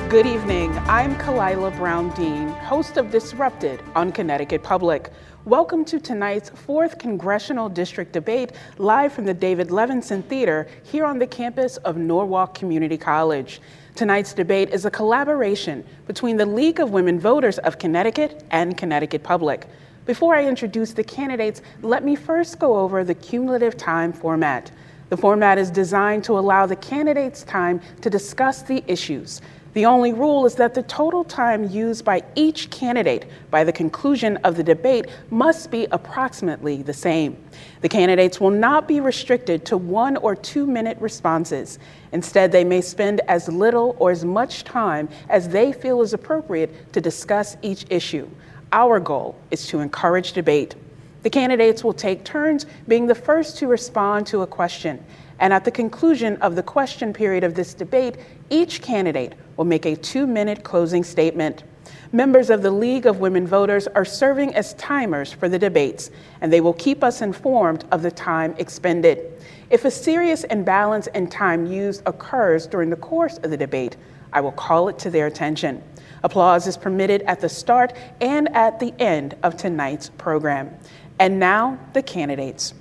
Good evening. I'm Kalila Brown-Dean, host of Disrupted on Connecticut Public. Welcome to tonight's 4th Congressional District Debate, live from the David Levinson Theater here on the campus of Norwalk Community College. Tonight's debate is a collaboration between the League of Women Voters of Connecticut and Connecticut Public. Before I introduce the candidates, let me first go over the cumulative time format. The format is designed to allow the candidates time to discuss the issues. The only rule is that the total time used by each candidate by the conclusion of the debate must be approximately the same. The candidates will not be restricted to 1 or 2 minute responses. Instead, they may spend as little or as much time as they feel is appropriate to discuss each issue. Our goal is to encourage debate. The candidates will take turns being the first to respond to a question. And at the conclusion of the question period of this debate, each candidate will make a 2-minute closing statement. Members of the League of Women Voters are serving as timers for the debates, and they will keep us informed of the time expended. If a serious imbalance in time used occurs during the course of the debate, I will call it to their attention. Applause is permitted at the start and at the end of tonight's program. And now, the candidates.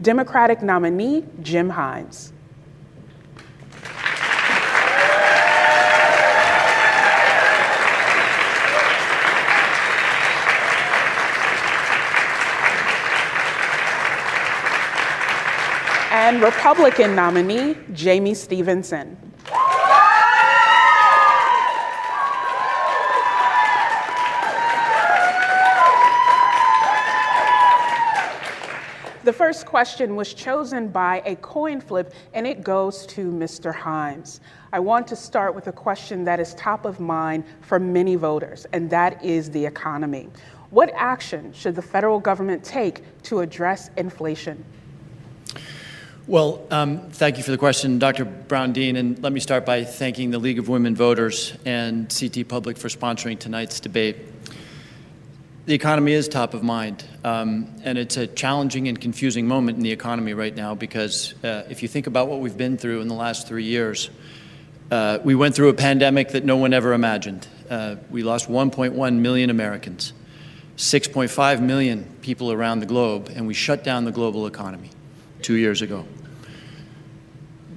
Democratic nominee, Jim Himes. And Republican nominee, Jayme Stevenson. The first question was chosen by a coin flip, and it goes to Mr. Himes. I want to start with a question that is top of mind for many voters, and that is the economy. What action should the federal government take to address inflation? Well, thank you for the question, Dr. Brown-Dean, and let me start by thanking the League of Women Voters and CT Public for sponsoring tonight's debate. The economy is top of mind, and it's a challenging and confusing moment in the economy right now because if you think about what we've been through in the last 3 years, we went through a pandemic that no one ever imagined. We lost 1.1 million Americans, 6.5 million people around the globe, and we shut down the global economy 2 years ago.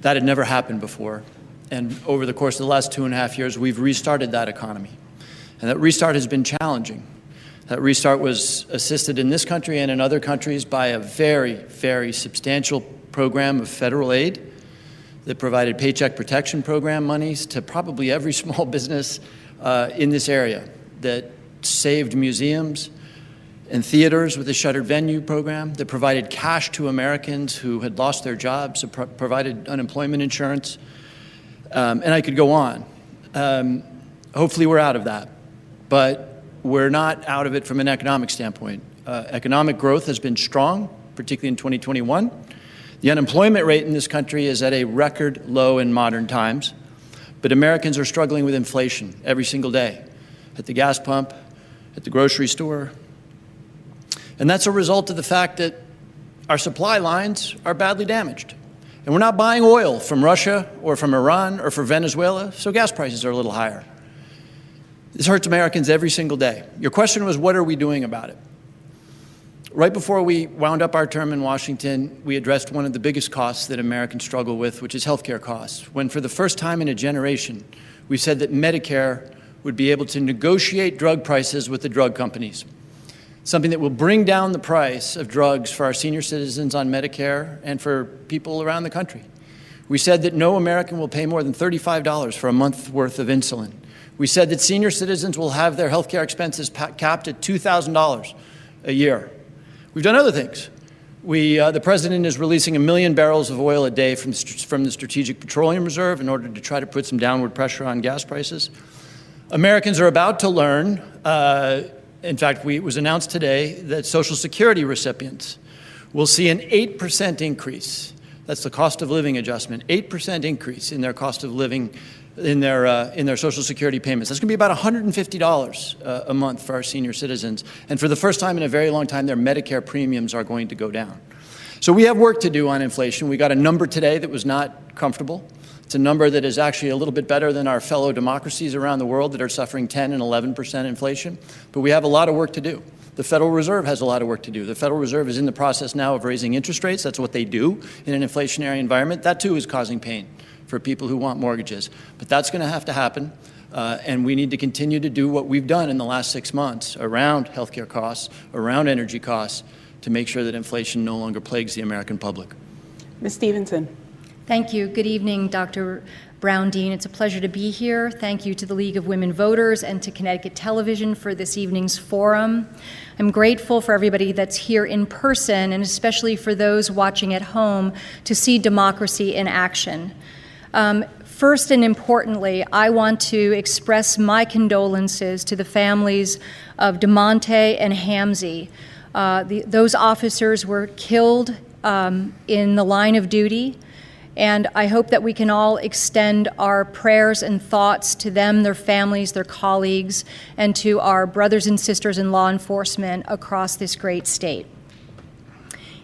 That had never happened before, and over the course of the last 2.5 years, we've restarted that economy, and that restart has been challenging. That restart was assisted in this country and in other countries by a very, very substantial program of federal aid that provided Paycheck Protection Program monies to probably every small business in this area, that saved museums and theaters with the shuttered venue program, that provided cash to Americans who had lost their jobs, that provided unemployment insurance, and I could go on. Hopefully we're out of that, but we're not out of it from an economic standpoint. Economic growth has been strong, particularly in 2021. The unemployment rate in this country is at a record low in modern times, but Americans are struggling with inflation every single day, at the gas pump, at the grocery store. And that's a result of the fact that our supply lines are badly damaged. And we're not buying oil from Russia or from Iran or from Venezuela, so gas prices are a little higher. This hurts Americans every single day. Your question was, what are we doing about it? Right before we wound up our term in Washington, we addressed one of the biggest costs that Americans struggle with, which is healthcare costs. When for the first time in a generation, we said that Medicare would be able to negotiate drug prices with the drug companies, something that will bring down the price of drugs for our senior citizens on Medicare and for people around the country. We said that no American will pay more than $35 for a month's worth of insulin. We said that senior citizens will have their health care expenses capped at $2,000 a year. We've done other things. The president is releasing 1 million barrels of oil a day from the Strategic Petroleum Reserve in order to try to put some downward pressure on gas prices. Americans are about to learn, in fact, it was announced today that Social Security recipients will see an 8% increase. That's the cost of living adjustment, 8% increase in their cost of living in their Social Security payments. That's going to be about $150 a month for our senior citizens. And for the first time in a very long time, their Medicare premiums are going to go down. So we have work to do on inflation. We got a number today that was not comfortable. It's a number that is actually a little bit better than our fellow democracies around the world that are suffering 10 and 11% inflation. But we have a lot of work to do. The Federal Reserve has a lot of work to do. The Federal Reserve is in the process now of raising interest rates. That's what they do in an inflationary environment. That, too, is causing pain for people who want mortgages. But that's going to have to happen. And we need to continue to do what we've done in the last 6 months around healthcare costs, around energy costs, to make sure that inflation no longer plagues the American public. Ms. Stevenson. Thank you. Good evening, Dr. Brown-Dean. It's a pleasure to be here. Thank you to the League of Women Voters and to Connecticut Television for this evening's forum. I'm grateful for everybody that's here in person, and especially for those watching at home, to see democracy in action. First and importantly, I want to express my condolences to the families of DeMonte and Hamzy. Those officers were killed in the line of duty, and I hope that we can all extend our prayers and thoughts to them, their families, their colleagues, and to our brothers and sisters in law enforcement across this great state.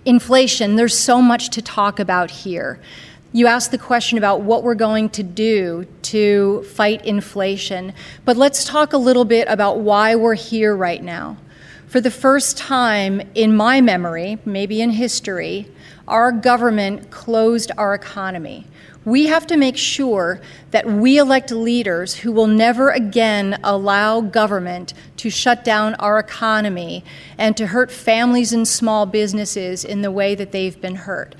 Inflation, there's so much to talk about here. You asked the question about what we're going to do to fight inflation, but let's talk a little bit about why we're here right now. For the first time in my memory, maybe in history, our government closed our economy. We have to make sure that we elect leaders who will never again allow government to shut down our economy and to hurt families and small businesses in the way that they've been hurt.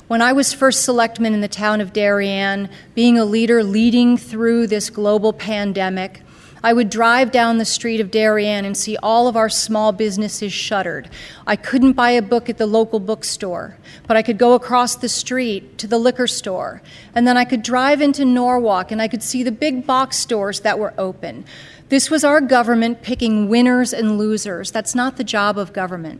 When I was first selectman in the town of Darien, being a leader leading through this global pandemic, I would drive down the street of Darien and see all of our small businesses shuttered. I couldn't buy a book at the local bookstore, but I could go across the street to the liquor store. And then I could drive into Norwalk and I could see the big box stores that were open. This was our government picking winners and losers. That's not the job of government.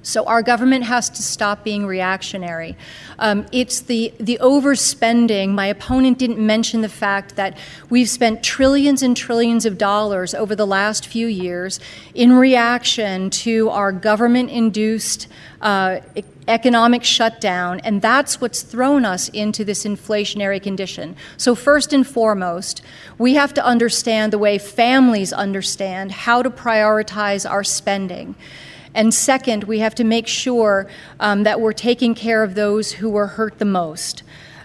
So our government has to stop being reactionary. It's the overspending. My opponent didn't mention the fact that we've spent trillions and trillions of dollars over the last few years in reaction to our government-induced economic shutdown, and that's what's thrown us into this inflationary condition. So first and foremost, we have to understand the way families understand how to prioritize our spending. And second, we have to make sure that we're taking care of those who were hurt the most.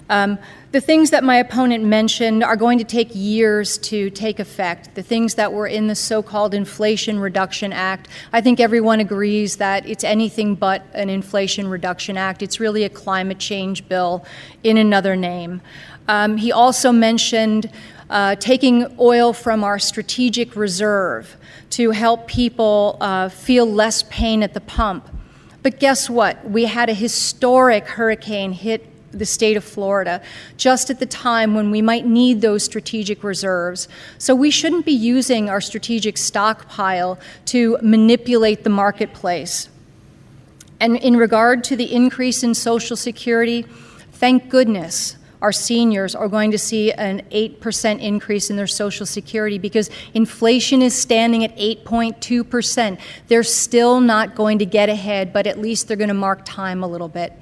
The things that my opponent mentioned are going to take years to take effect. The things that were in the so-called Inflation Reduction Act, I think everyone agrees that it's anything but an Inflation Reduction Act. It's really a climate change bill in another name. He also mentioned taking oil from our strategic reserve to help people feel less pain at the pump. But guess what? We had a historic hurricane hit the state of Florida just at the time when we might need those strategic reserves. So we shouldn't be using our strategic stockpile to manipulate the marketplace. And in regard to the increase in Social Security, thank goodness our seniors are going to see an 8% increase in their Social Security because inflation is standing at 8.2%. They're still not going to get ahead, but at least they're going to mark time a little bit.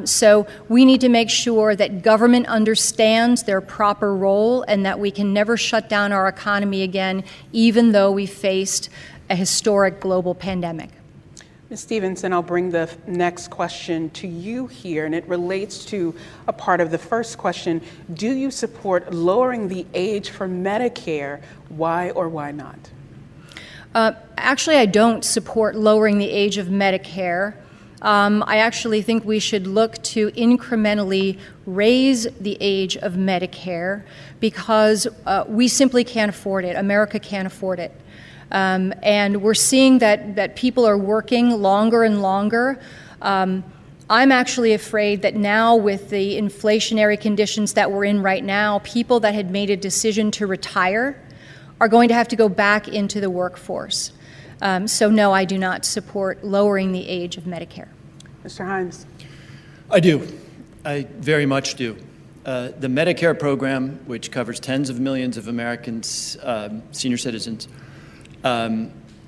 So we need to make sure that government understands their proper role and that we can never shut down our economy again, even though we faced a historic global pandemic. Ms. Stevenson, I'll bring the next question to you here, and it relates to a part of the first question. Do you support lowering the age for Medicare? Why or why not? Actually, I don't support lowering the age of Medicare. I actually think we should look to incrementally raise the age of Medicare because we simply can't afford it. America can't afford it. And we're seeing that people are working longer and longer. I'm actually afraid that now with the inflationary conditions that we're in right now, people that had made a decision to retire are going to have to go back into the workforce. So no, I do not support lowering the age of Medicare. Mr. Himes. I do. I very much do. The Medicare program, which covers tens of millions of Americans, senior citizens,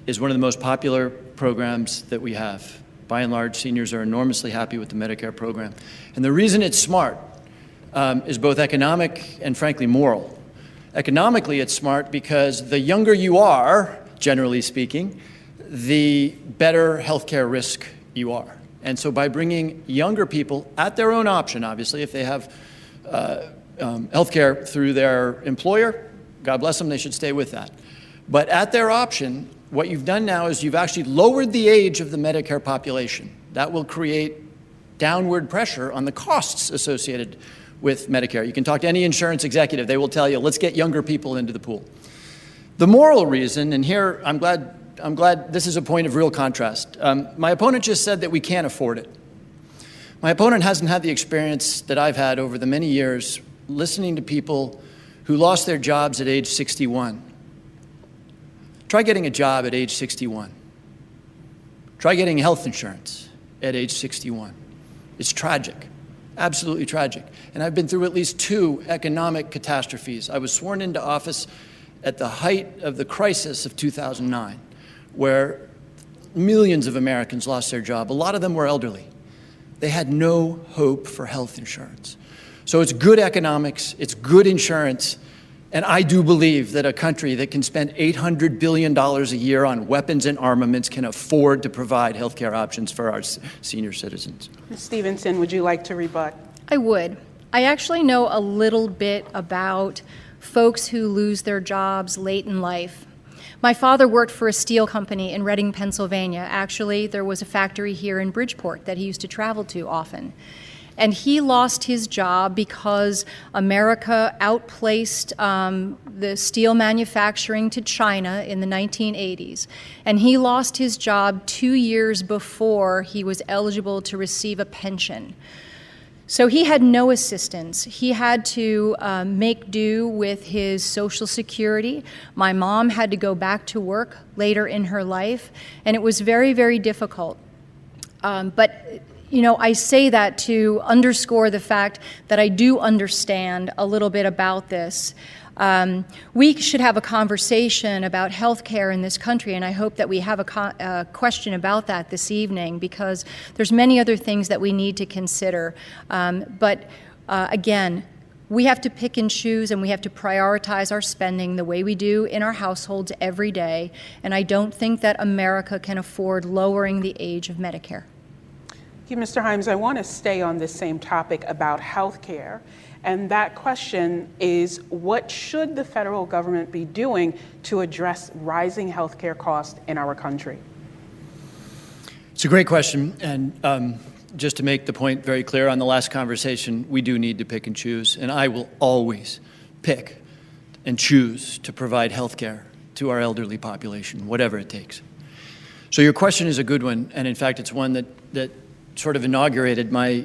is one of the most popular programs that we have. By and large, seniors are enormously happy with the Medicare program. And the reason it's smart is both economic and, frankly, moral. Economically, it's smart because the younger you are, generally speaking, the better healthcare risk you are. And so by bringing younger people at their own option, obviously, if they have healthcare through their employer, God bless them, they should stay with that. But at their option, what you've done now is you've actually lowered the age of the Medicare population. That will create downward pressure on the costs associated with Medicare. You can talk to any insurance executive. They will tell you, let's get younger people into the pool. The moral reason, and here I'm glad this is a point of real contrast. My opponent just said that we can't afford it. My opponent hasn't had the experience that I've had over the many years listening to people who lost their jobs at age 61. Try getting a job at age 61. Try getting health insurance at age 61. It's tragic, absolutely tragic. And I've been through at least 2 economic catastrophes. I was sworn into office at the height of the crisis of 2009, where millions of Americans lost their job. A lot of them were elderly. They had no hope for health insurance. So it's good economics, it's good insurance, and I do believe that a country that can spend $800 billion a year on weapons and armaments can afford to provide health care options for our senior citizens. Ms. Stevenson, would you like to rebut? I would. I actually know a little bit about folks who lose their jobs late in life. My father worked for a steel company in Reading, Pennsylvania. Actually, there was a factory here in Bridgeport that he used to travel to often. And he lost his job because America outplaced the steel manufacturing to China in the 1980s. And he lost his job 2 years before he was eligible to receive a pension. So he had no assistance. He had to make do with his Social Security. My mom had to go back to work later in her life, and it was very, very difficult. But you know, I say that to underscore the fact that I do understand a little bit about this. We should have a conversation about health care in this country, and I hope that we have a question about that this evening, because there's many other things that we need to consider. Again, we have to pick and choose, and we have to prioritize our spending the way we do in our households every day, and I don't think that America can afford lowering the age of Medicare. Thank you, Mr. Hymes. I want to stay on this same topic about health care. And that question is, what should the federal government be doing to address rising health care costs in our country? It's a great question. And just to make the point very clear on the last conversation, we do need to pick and choose. And I will always pick and choose to provide health care to our elderly population, whatever it takes. So your question is a good one. And in fact, it's one that sort of inaugurated my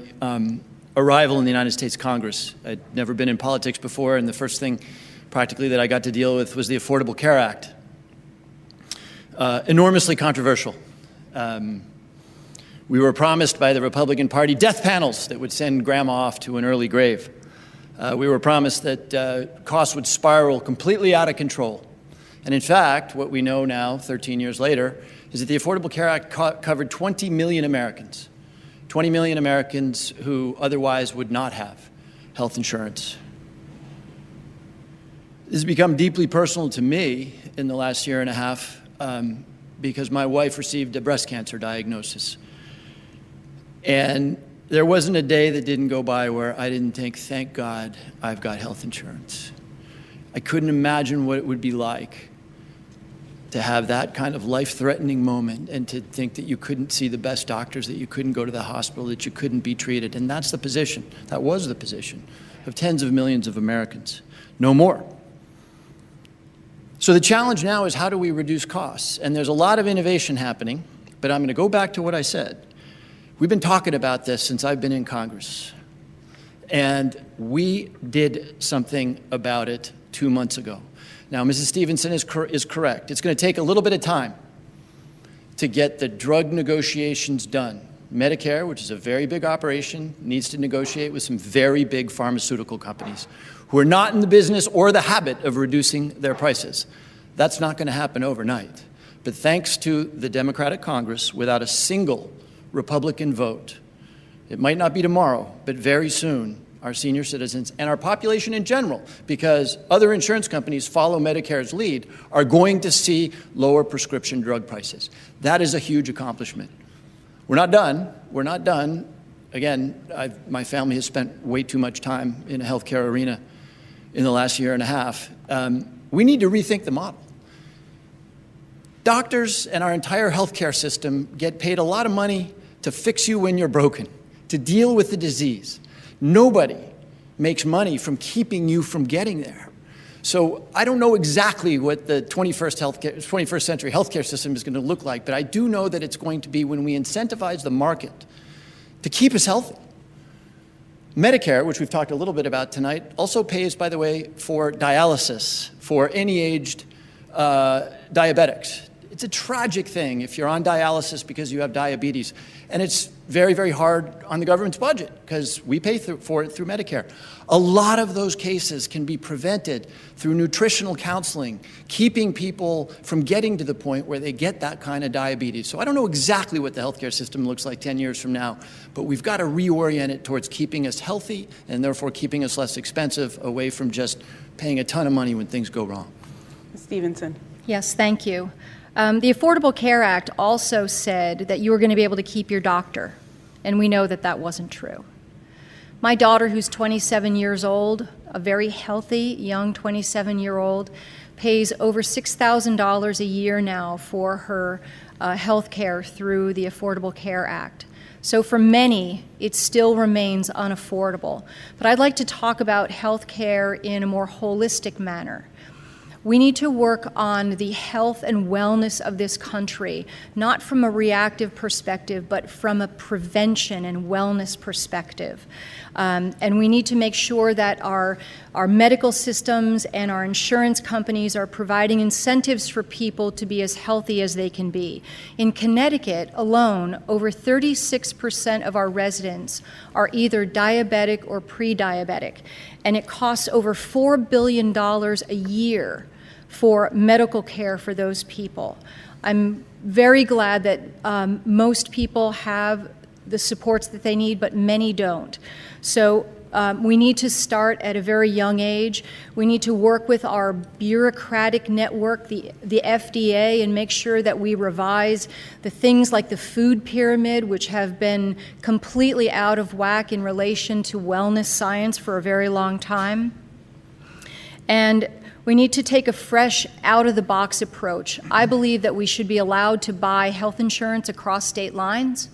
arrival in the United States Congress. I'd never been in politics before, and the first thing practically that I got to deal with was the Affordable Care Act. Enormously controversial. We were promised by the Republican Party death panels that would send grandma off to an early grave. We were promised that costs would spiral completely out of control. And in fact, what we know now, 13 years later, is that the Affordable Care Act covered 20 million Americans. 20 million Americans who otherwise would not have health insurance. This has become deeply personal to me in the last year and a half because my wife received a breast cancer diagnosis. And there wasn't a day that didn't go by where I didn't think, thank God I've got health insurance. I couldn't imagine what it would be like to have that kind of life-threatening moment and to think that you couldn't see the best doctors, that you couldn't go to the hospital, that you couldn't be treated. And that's the position, that was the position of tens of millions of Americans. No more. So the challenge now is, how do we reduce costs? And there's a lot of innovation happening, but I'm going to go back to what I said. We've been talking about this since I've been in Congress. And we did something about it 2 months ago. Now, Mrs. Stevenson is correct. It's going to take a little bit of time to get the drug negotiations done. Medicare, which is a very big operation, needs to negotiate with some very big pharmaceutical companies who are not in the business or the habit of reducing their prices. That's not going to happen overnight. But thanks to the Democratic Congress, without a single Republican vote, it might not be tomorrow, but very soon, our senior citizens, and our population in general, because other insurance companies follow Medicare's lead, are going to see lower prescription drug prices. That is a huge accomplishment. We're not done. We're not done. Again, my family has spent way too much time in the healthcare arena in the last year and a half. We need to rethink the model. Doctors and our entire healthcare system get paid a lot of money to fix you when you're broken, to deal with the disease. Nobody makes money from keeping you from getting there. So I don't know exactly what the 21st century healthcare system is going to look like, but I do know that it's going to be when we incentivize the market to keep us healthy. Medicare, which we've talked a little bit about tonight, also pays, by the way, for dialysis for any aged diabetics. It's a tragic thing if you're on dialysis because you have diabetes. And it's very, very hard on the government's budget because we pay for it through Medicare. A lot of those cases can be prevented through nutritional counseling, keeping people from getting to the point where they get that kind of diabetes. So I don't know exactly what the healthcare system looks like 10 years from now, but we've got to reorient it towards keeping us healthy and therefore keeping us less expensive, away from just paying a ton of money when things go wrong. Ms. Stevenson. Yes, thank you. The Affordable Care Act also said that you were going to be able to keep your doctor, and we know that that wasn't true. My daughter, who's 27 years old, a very healthy young 27-year-old, pays over $6,000 a year now for her health care through the Affordable Care Act. So for many, it still remains unaffordable. But I'd like to talk about health care in a more holistic manner. We need to work on the health and wellness of this country, not from a reactive perspective, but from a prevention and wellness perspective. And we need to make sure that our medical systems and our insurance companies are providing incentives for people to be as healthy as they can be. In Connecticut alone, over 36% of our residents are either diabetic or pre-diabetic, and it costs over $4 billion a year for medical care for those people. I'm very glad that most people have the supports that they need, but many don't. So we need to start at a very young age. We need to work with our bureaucratic network, the FDA, and make sure that we revise the things like the food pyramid, which have been completely out of whack in relation to wellness science for a very long time. And we need to take a fresh, out-of-the-box approach. I believe that we should be allowed to buy health insurance across state lines.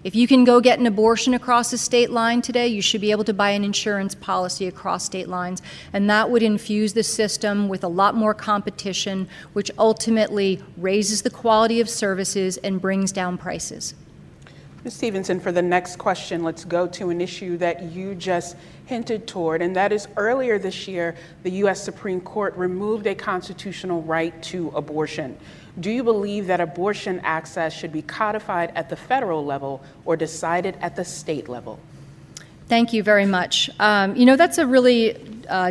If you can go get an abortion across a state line today, you should be able to buy an insurance policy across state lines, and that would infuse the system with a lot more competition, which ultimately raises the quality of services and brings down prices. Ms. Stevenson, for the next question, let's go to an issue that you just hinted toward, and that is earlier this year, the U.S. Supreme Court removed a constitutional right to abortion. Do you believe that abortion access should be codified at the federal level or decided at the state level? Thank you very much. That's a really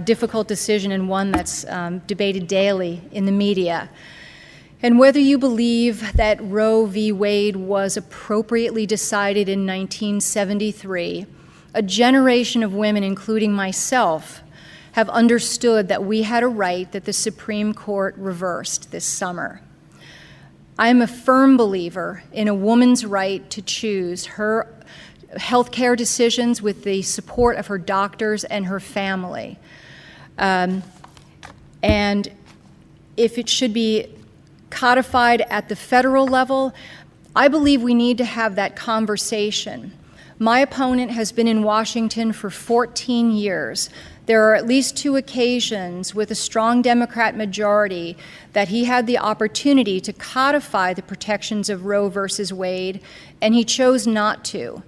difficult decision and one that's debated daily in the media. And whether you believe that Roe v. Wade was appropriately decided in 1973, a generation of women, including myself, have understood that we had a right that the Supreme Court reversed this summer. I am a firm believer in a woman's right to choose her health care decisions with the support of her doctors and her family. And if it should be codified at the federal level, I believe we need to have that conversation. My opponent has been in Washington for 14 years. There are at least 2 occasions with a strong Democrat majority that he had the opportunity to codify the protections of Roe versus Wade, and he chose not to.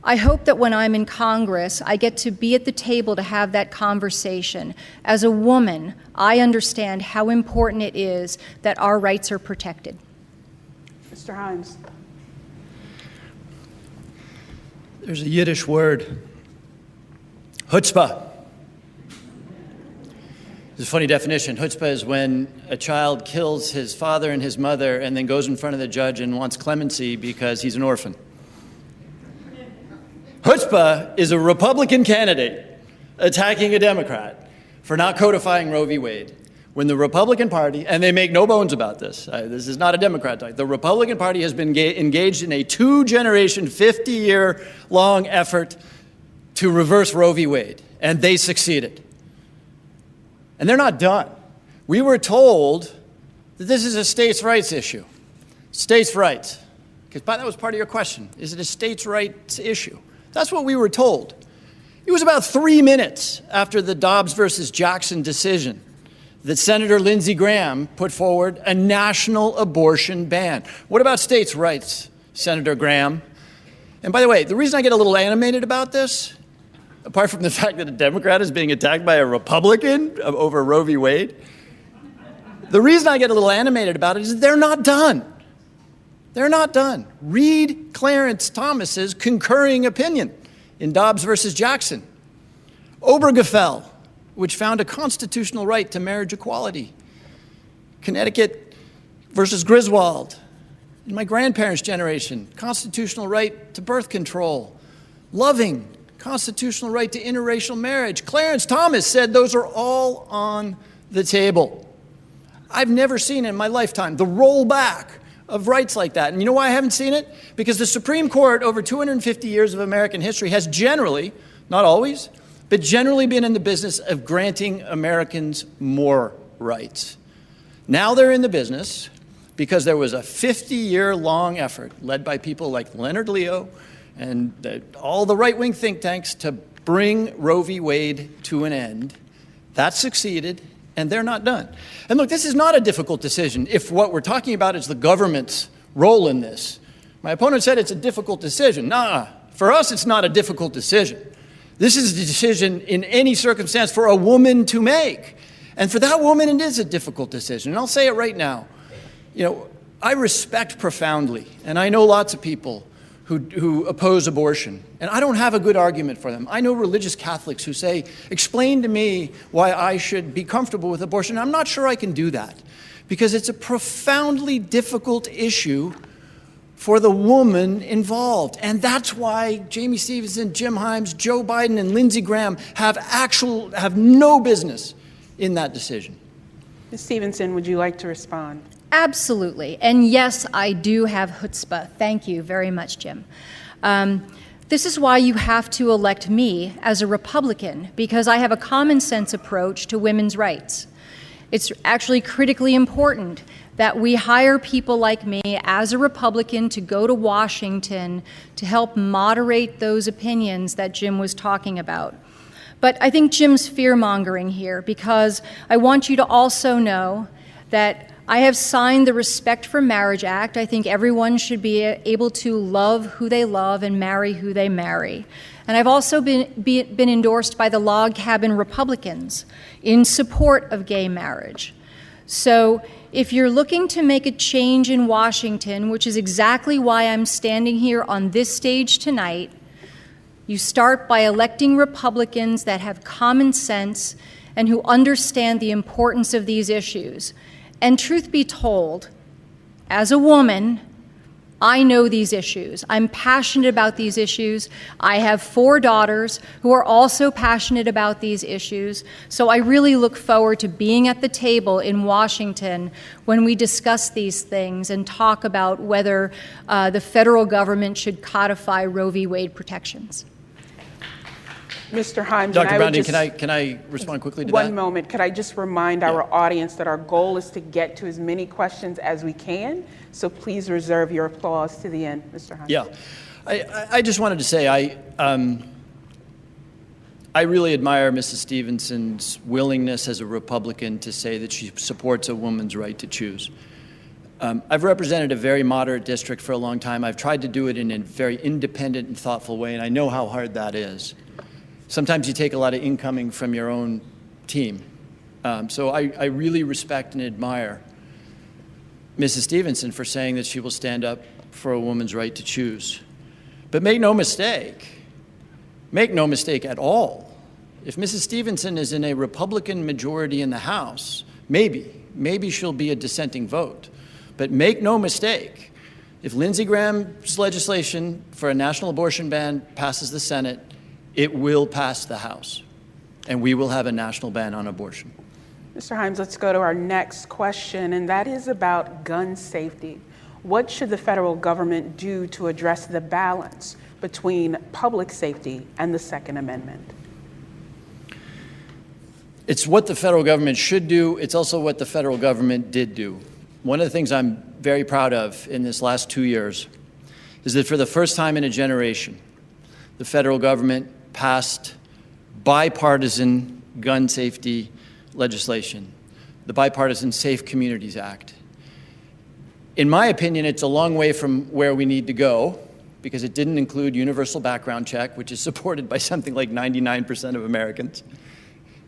I hope that when I'm in Congress, I get to be at the table to have that conversation. As a woman, I understand how important it is that our rights are protected. Mr. Himes. There's a Yiddish word, chutzpah. There's a funny definition. Chutzpah is when a child kills his father and his mother and then goes in front of the judge and wants clemency because he's an orphan. Chutzpah! Chutzpah is a Republican candidate attacking a Democrat for not codifying Roe v. Wade, when the Republican Party, and they make no bones about this, this is not a Democrat talk, the Republican Party has been engaged in a 2-generation, 50-year-long effort to reverse Roe v. Wade, and they succeeded. And they're not done. We were told that this is a states' rights issue. States' rights. Because that was part of your question. Is it a states' rights issue? That's what we were told. It was about 3 minutes after the Dobbs versus Jackson decision that Senator Lindsey Graham put forward a national abortion ban. What about states' rights, Senator Graham? And by the way, the reason I get a little animated about this, apart from the fact that a Democrat is being attacked by a Republican over Roe v. Wade, the reason I get a little animated about it is they're not done. They're not done. Read Clarence Thomas's concurring opinion in Dobbs versus Jackson. Obergefell, which found a constitutional right to marriage equality. Connecticut versus Griswold. In my grandparents' generation, constitutional right to birth control. Loving, constitutional right to interracial marriage. Clarence Thomas said those are all on the table. I've never seen in my lifetime the rollback of rights like that. And you know why I haven't seen it? Because the Supreme Court, over 250 years of American history, has generally, not always, but generally been in the business of granting Americans more rights. Now they're in the business, because there was a 50-year-long effort led by people like Leonard Leo and all the right-wing think tanks to bring Roe v. Wade to an end. That succeeded, and they're not done. And look, this is not a difficult decision if what we're talking about is the government's role in this. My opponent said it's a difficult decision. Nah, for us it's not a difficult decision. This is a decision in any circumstance for a woman to make. And for that woman, it is a difficult decision. And I'll say it right now. You know, I respect profoundly, and I know lots of people who oppose abortion, and I don't have a good argument for them. I know religious Catholics who say, explain to me why I should be comfortable with abortion. I'm not sure I can do that, because it's a profoundly difficult issue for the woman involved. And that's why Jayme Stevenson, Jim Himes, Joe Biden, and Lindsey Graham have no business in that decision. Ms. Stevenson, would you like to respond? Absolutely. And yes, I do have chutzpah. Thank you very much, Jim. This is why you have to elect me as a Republican, because I have a common sense approach to women's rights. It's actually critically important that we hire people like me as a Republican to go to Washington to help moderate those opinions that Jim was talking about. But I think Jim's fear-mongering here, because I want you to also know that I have signed the Respect for Marriage Act. I think everyone should be able to love who they love and marry who they marry. And I've also been endorsed by the Log Cabin Republicans in support of gay marriage. So if you're looking to make a change in Washington, which is exactly why I'm standing here on this stage tonight, you start by electing Republicans that have common sense and who understand the importance of these issues. And truth be told, as a woman, I know these issues. I'm passionate about these issues. I have 4 daughters who are also passionate about these issues. So I really look forward to being at the table in Washington when we discuss these things and talk about whether the federal government should codify Roe v. Wade protections. Mr. Himes, Dr. Brown, can I respond quickly to that? One moment. Could I just remind our audience that our goal is to get to as many questions as we can, so please reserve your applause to the end, Mr. Himes. Yeah. I just wanted to say I really admire Mrs. Stevenson's willingness as a Republican to say that she supports a woman's right to choose. I've represented a very moderate district for a long time. I've tried to do it in a very independent and thoughtful way, and I know how hard that is. Sometimes you take a lot of incoming from your own team. So I really respect and admire Mrs. Stevenson for saying that she will stand up for a woman's right to choose. But make no mistake at all. If Mrs. Stevenson is in a Republican majority in the House, maybe she'll be a dissenting vote. But make no mistake If Lindsey Graham's legislation for a national abortion ban passes the Senate, it will pass the House, and we will have a national ban on abortion. Mr. Himes, let's go to our next question, and that is about gun safety. What should the federal government do to address the balance between public safety and the Second Amendment? It's what the federal government should do. It's also what the federal government did do. One of the things I'm very proud of in this last 2 years is that for the first time in a generation, the federal government passed bipartisan gun safety legislation, the Bipartisan Safe Communities Act. In my opinion, it's a long way from where we need to go because it didn't include universal background check, which is supported by something like 99% of Americans,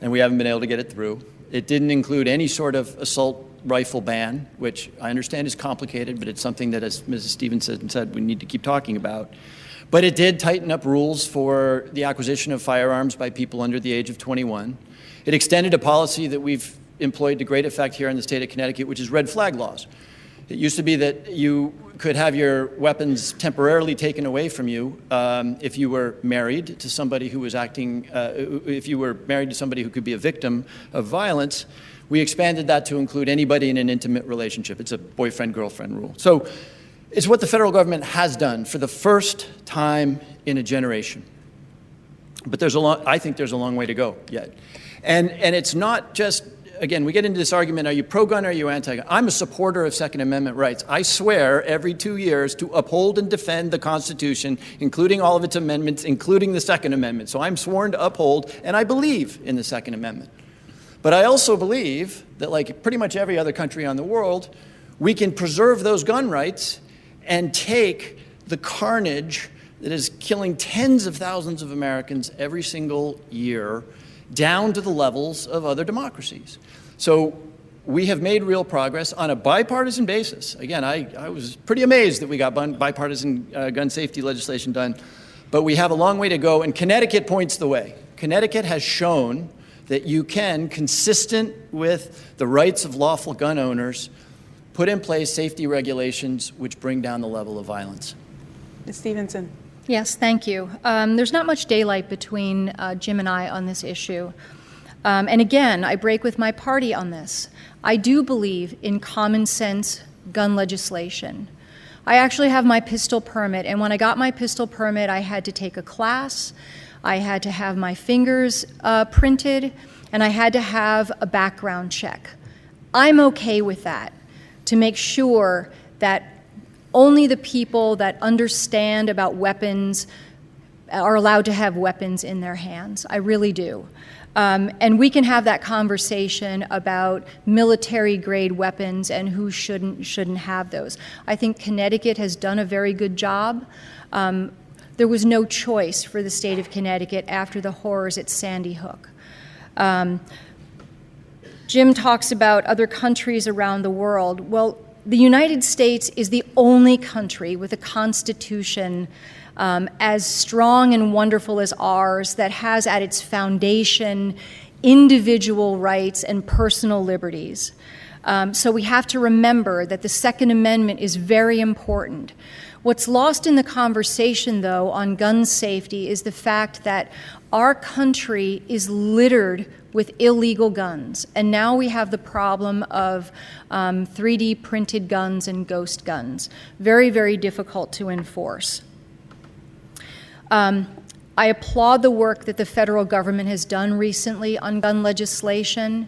and we haven't been able to get it through. It didn't include any sort of assault rifle ban, which I understand is complicated, but it's something that, as Mrs. Stevenson said, we need to keep talking about. But it did tighten up rules for the acquisition of firearms by people under the age of 21. It extended a policy that we've employed to great effect here in the state of Connecticut, which is red flag laws. It used to be that you could have your weapons temporarily taken away from you if you were married to somebody who was if you were married to somebody who could be a victim of violence. We expanded that to include anybody in an intimate relationship. It's a boyfriend-girlfriend rule. So it's what the federal government has done for the first time in a generation. But I think there's a long way to go yet. And it's not just, again, we get into this argument, are you pro-gun or are you anti-gun? I'm a supporter of Second Amendment rights. I swear every 2 years to uphold and defend the Constitution, including all of its amendments, including the Second Amendment. So I'm sworn to uphold, and I believe in the Second Amendment. But I also believe that, like pretty much every other country on the world, we can preserve those gun rights and take the carnage that is killing tens of thousands of Americans every single year down to the levels of other democracies. So we have made real progress on a bipartisan basis. Again, I was pretty amazed that we got bipartisan gun safety legislation done, but we have a long way to go, and Connecticut points the way. Connecticut has shown that you can, consistent with the rights of lawful gun owners, put in place safety regulations which bring down the level of violence. Ms. Stevenson. Yes, thank you. There's not much daylight between Jim and I on this issue. And again, I break with my party on this. I do believe in common sense gun legislation. I actually have my pistol permit, and when I got my pistol permit, I had to take a class, I had to have my fingers printed, and I had to have a background check. I'm okay with that, to make sure that only the people that understand about weapons are allowed to have weapons in their hands. I really do. And we can have that conversation about military-grade weapons and who shouldn't have those. I think Connecticut has done a very good job. There was no choice for the state of Connecticut after the horrors at Sandy Hook. Jim talks about other countries around the world. Well, the United States is the only country with a constitution as strong and wonderful as ours that has at its foundation individual rights and personal liberties. So we have to remember that the Second Amendment is very important. What's lost in the conversation, though, on gun safety is the fact that our country is littered with illegal guns. And now we have the problem of 3D printed guns and ghost guns. Very, very difficult to enforce. I applaud the work that the federal government has done recently on gun legislation.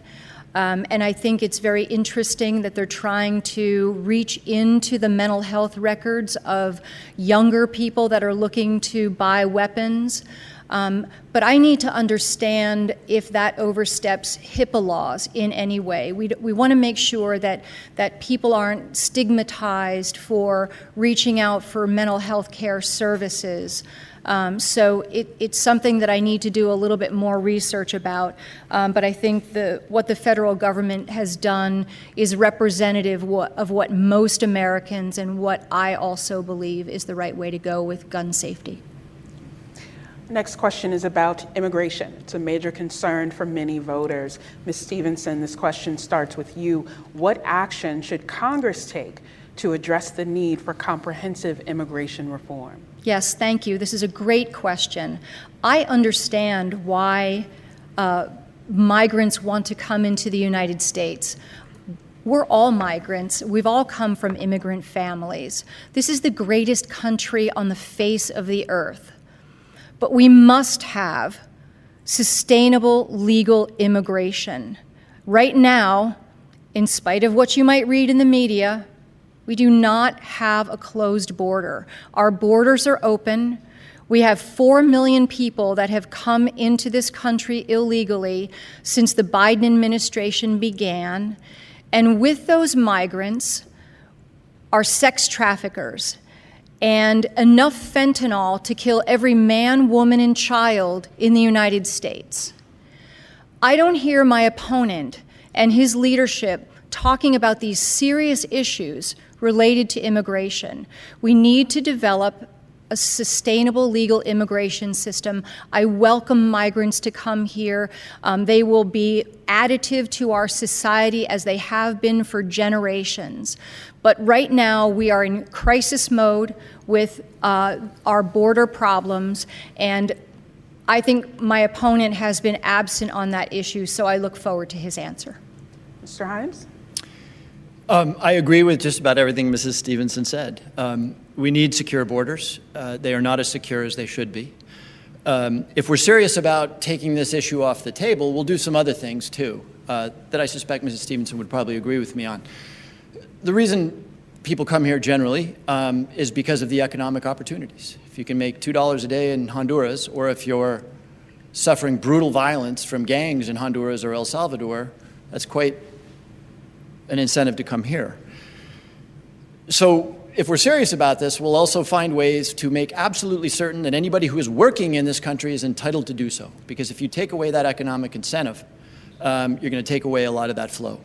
And I think it's very interesting that they're trying to reach into the mental health records of younger people that are looking to buy weapons. But I need to understand if that oversteps HIPAA laws in any way. We want to make sure that people aren't stigmatized for reaching out for mental health care services. So it's something that I need to do a little bit more research about. But I think what the federal government has done is representative of what most Americans and what I also believe is the right way to go with gun safety. Next question is about immigration. It's a major concern for many voters. Ms. Stevenson, this question starts with you. What action should Congress take to address the need for comprehensive immigration reform? Yes, thank you. This is a great question. I understand why migrants want to come into the United States. We're all migrants. We've all come from immigrant families. This is the greatest country on the face of the earth. But we must have sustainable legal immigration. Right now, in spite of what you might read in the media, we do not have a closed border. Our borders are open. We have 4 million people that have come into this country illegally since the Biden administration began. And with those migrants are sex traffickers and enough fentanyl to kill every man, woman, and child in the United States. I don't hear my opponent and his leadership talking about these serious issues related to immigration. We need to develop a sustainable legal immigration system. I welcome migrants to come here. They will be additive to our society as they have been for generations. But right now, we are in crisis mode with our border problems, and I think my opponent has been absent on that issue, so I look forward to his answer. Mr. Himes? I agree with just about everything Mrs. Stevenson said. We need secure borders. They are not as secure as they should be. If we're serious about taking this issue off the table, we'll do some other things too that I suspect Mrs. Stevenson would probably agree with me on. The reason people come here generally is because of the economic opportunities. If you can make $2 a day in Honduras, or if you're suffering brutal violence from gangs in Honduras or El Salvador, that's quite an incentive to come here. So if we're serious about this, we'll also find ways to make absolutely certain that anybody who is working in this country is entitled to do so. Because if you take away that economic incentive, you're going to take away a lot of that flow.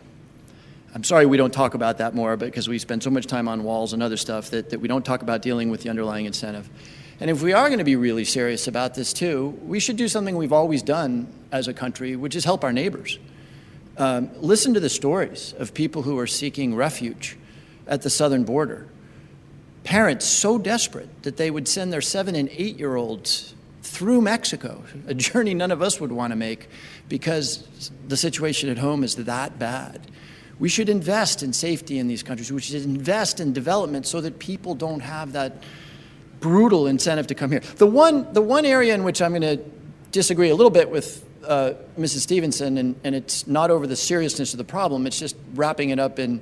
I'm sorry we don't talk about that more, because we spend so much time on walls and other stuff that we don't talk about dealing with the underlying incentive. And if we are going to be really serious about this too, we should do something we've always done as a country, which is help our neighbors. Listen to the stories of people who are seeking refuge at the southern border. Parents so desperate that they would send their 7- and 8-year-olds through Mexico, a journey none of us would want to make because the situation at home is that bad. We should invest in safety in these countries. We should invest in development so that people don't have that brutal incentive to come here. The one area in which I'm going to disagree a little bit with Mrs. Stevenson, and it's not over the seriousness of the problem, it's just wrapping it up in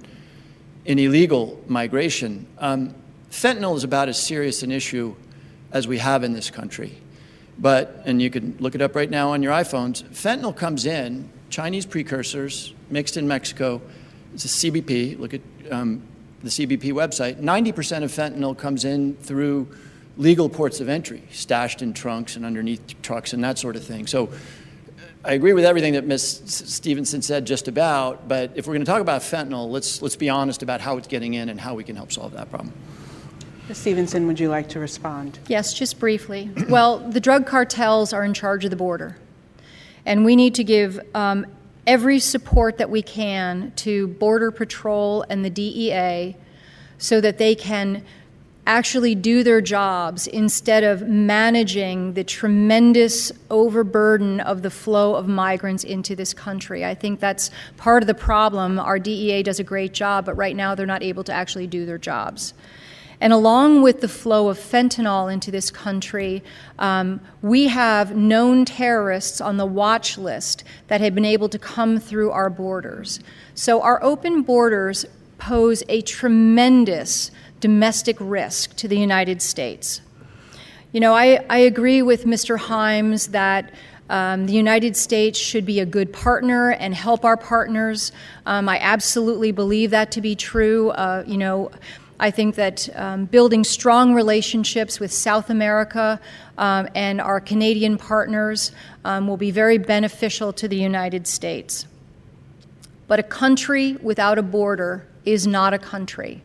illegal migration. Fentanyl is about as serious an issue as we have in this country. But, and you can look it up right now on your iPhones, fentanyl comes in, Chinese precursors, mixed in Mexico. It's a CBP, look at the CBP website. 90% of fentanyl comes in through legal ports of entry, stashed in trunks and underneath trucks and that sort of thing. So I agree with everything that Ms. Stevenson said just about, but if we're going to talk about fentanyl, let's be honest about how it's getting in and how we can help solve that problem. Ms. Stevenson, would you like to respond? Yes, just briefly. Well, the drug cartels are in charge of the border, and we need to give every support that we can to Border Patrol and the DEA so that they can actually do their jobs instead of managing the tremendous overburden of the flow of migrants into this country. I think that's part of the problem. Our DEA does a great job, but right now they're not able to actually do their jobs. And along with the flow of fentanyl into this country, we have known terrorists on the watch list that have been able to come through our borders. So our open borders pose a tremendous domestic risk to the United States. You know, I agree with Mr. Himes that the United States should be a good partner and help our partners. I absolutely believe that to be true. You know, I think that building strong relationships with South America and our Canadian partners will be very beneficial to the United States. But a country without a border is not a country.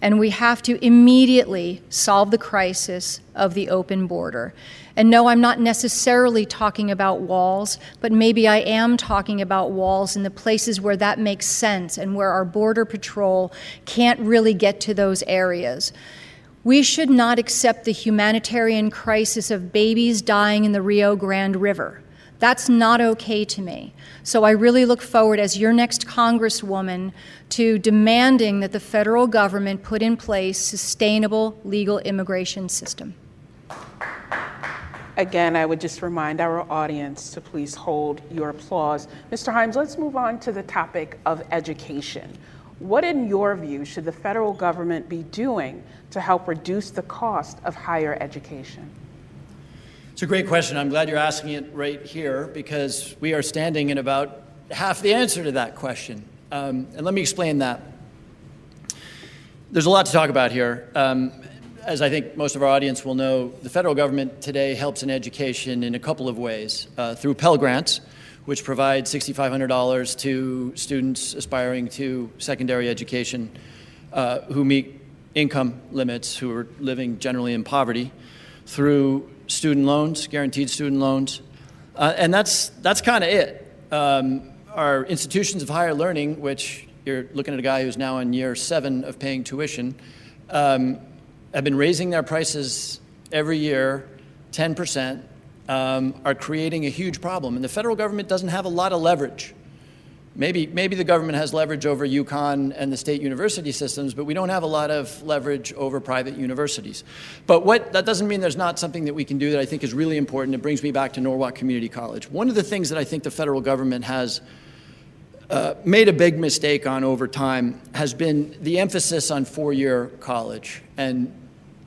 and we have to immediately solve the crisis of the open border. And no, I'm not necessarily talking about walls, but maybe I am talking about walls in the places where that makes sense and where our Border Patrol can't really get to those areas. We should not accept the humanitarian crisis of babies dying in the Rio Grande River. That's not okay to me. So I really look forward, as your next Congresswoman, to demanding that the federal government put in place sustainable legal immigration system. Again, I would just remind our audience to please hold your applause. Mr. Himes, let's move on to the topic of education. What, in your view, should the federal government be doing to help reduce the cost of higher education? It's a great question. I'm glad you're asking it right here, because we are standing in about half the answer to that question. And let me explain that. There's a lot to talk about here. As I think most of our audience will know, the federal government today helps in education in a couple of ways. Through Pell Grants, which provide $6,500 to students aspiring to secondary education who meet income limits, who are living generally in poverty, through student loans, guaranteed student loans. And that's kind of it. Our institutions of higher learning, which you're looking at a guy who's now in year 7 of paying tuition, have been raising their prices every year, 10%, are creating a huge problem. And the federal government doesn't have a lot of leverage. Maybe the government has leverage over UConn and the state university systems, but we don't have a lot of leverage over private universities. But that doesn't mean there's not something that we can do that I think is really important. It brings me back to Norwalk Community College. One of the things that I think the federal government has made a big mistake on over time has been the emphasis on 4-year college. And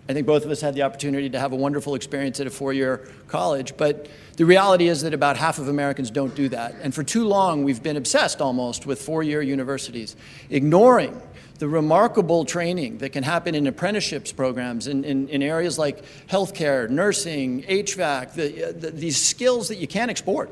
I think both of us had the opportunity to have a wonderful experience at a 4-year college, but the reality is that about half of Americans don't do that. And for too long, we've been obsessed almost with 4-year universities, ignoring the remarkable training that can happen in apprenticeships programs in areas like healthcare, nursing, HVAC, these skills that you can't export.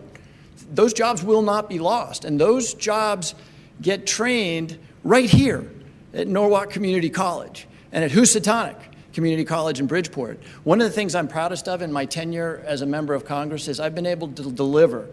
Those jobs will not be lost, and those jobs get trained right here at Norwalk Community College and at Housatonic Community College in Bridgeport. One of the things I'm proudest of in my tenure as a member of Congress is I've been able to deliver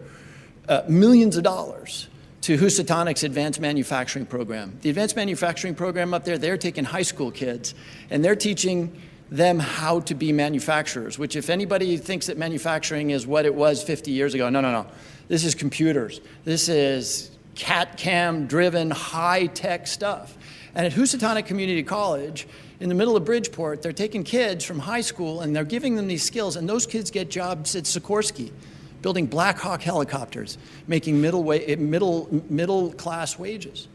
millions of dollars to Housatonic's advanced manufacturing program. The advanced manufacturing program up there, they're taking high school kids and they're teaching them how to be manufacturers, which if anybody thinks that manufacturing is what it was 50 years ago, no. This is computers. This is CAD/CAM driven high-tech stuff. And at Housatonic Community College, in the middle of Bridgeport, they're taking kids from high school and they're giving them these skills, and those kids get jobs at Sikorsky, building Black Hawk helicopters, making middle-class wages.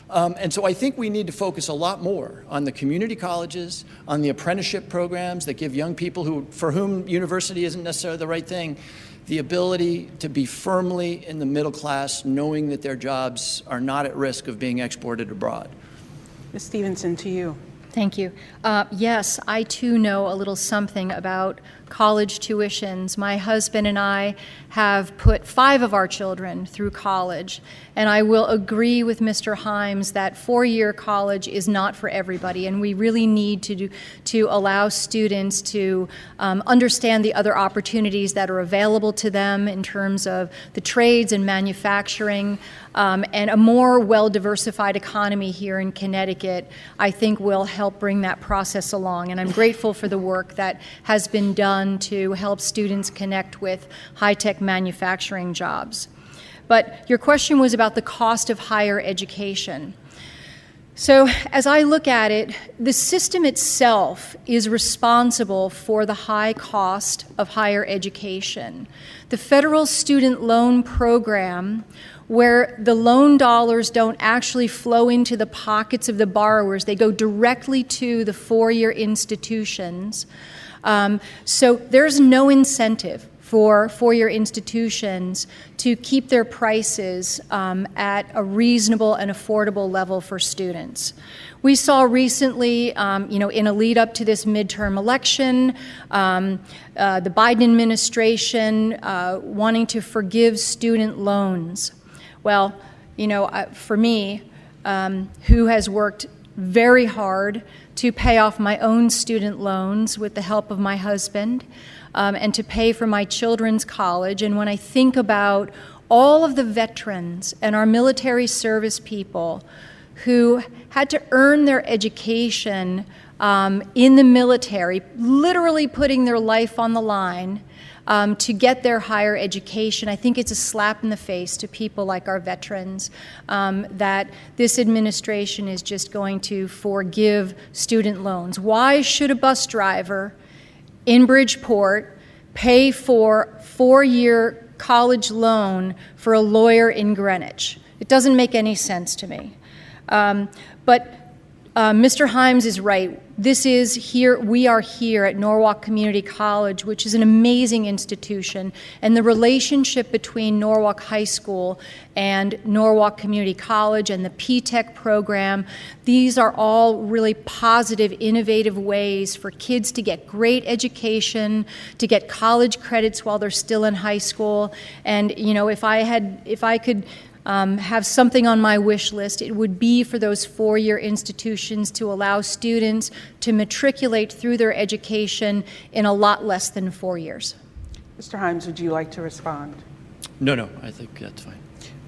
And so I think we need to focus a lot more on the community colleges, on the apprenticeship programs that give young people for whom university isn't necessarily the right thing, the ability to be firmly in the middle class, knowing that their jobs are not at risk of being exported abroad. Ms. Stevenson, to you. Thank you. Yes, I too know a little something about college tuitions. My husband and I have put 5 of our children through college, and I will agree with Mr. Himes that 4-year college is not for everybody, and we really need to allow students to understand the other opportunities that are available to them in terms of the trades and manufacturing, and a more well-diversified economy here in Connecticut, I think will help bring that process along. And I'm grateful for the work that has been done to help students connect with high-tech manufacturing jobs. But your question was about the cost of higher education. So as I look at it, the system itself is responsible for the high cost of higher education. The federal student loan program, where the loan dollars don't actually flow into the pockets of the borrowers, they go directly to the 4-year institutions. So there's no incentive for 4-year institutions to keep their prices at a reasonable and affordable level for students. We saw recently, in a lead up to this midterm election, the Biden administration wanting to forgive student loans. Well, for me, who has worked very hard to pay off my own student loans with the help of my husband, and to pay for my children's college. And when I think about all of the veterans and our military service people who had to earn their education in the military, literally putting their life on the line to get their higher education, I think it's a slap in the face to people like our veterans that this administration is just going to forgive student loans. Why should a bus driver in Bridgeport pay for a 4-year college loan for a lawyer in Greenwich? It doesn't make any sense to me. But Mr. Himes is right. We are here at Norwalk Community College, which is an amazing institution, and the relationship between Norwalk High School and Norwalk Community College and the P-TECH program, these are all really positive, innovative ways for kids to get great education, to get college credits while they're still in high school. And, you know, if I could have something on my wish list, it would be for those 4-year institutions to allow students to matriculate through their education in a lot less than 4 years. Mr. Himes, would you like to respond? No, I think that's fine.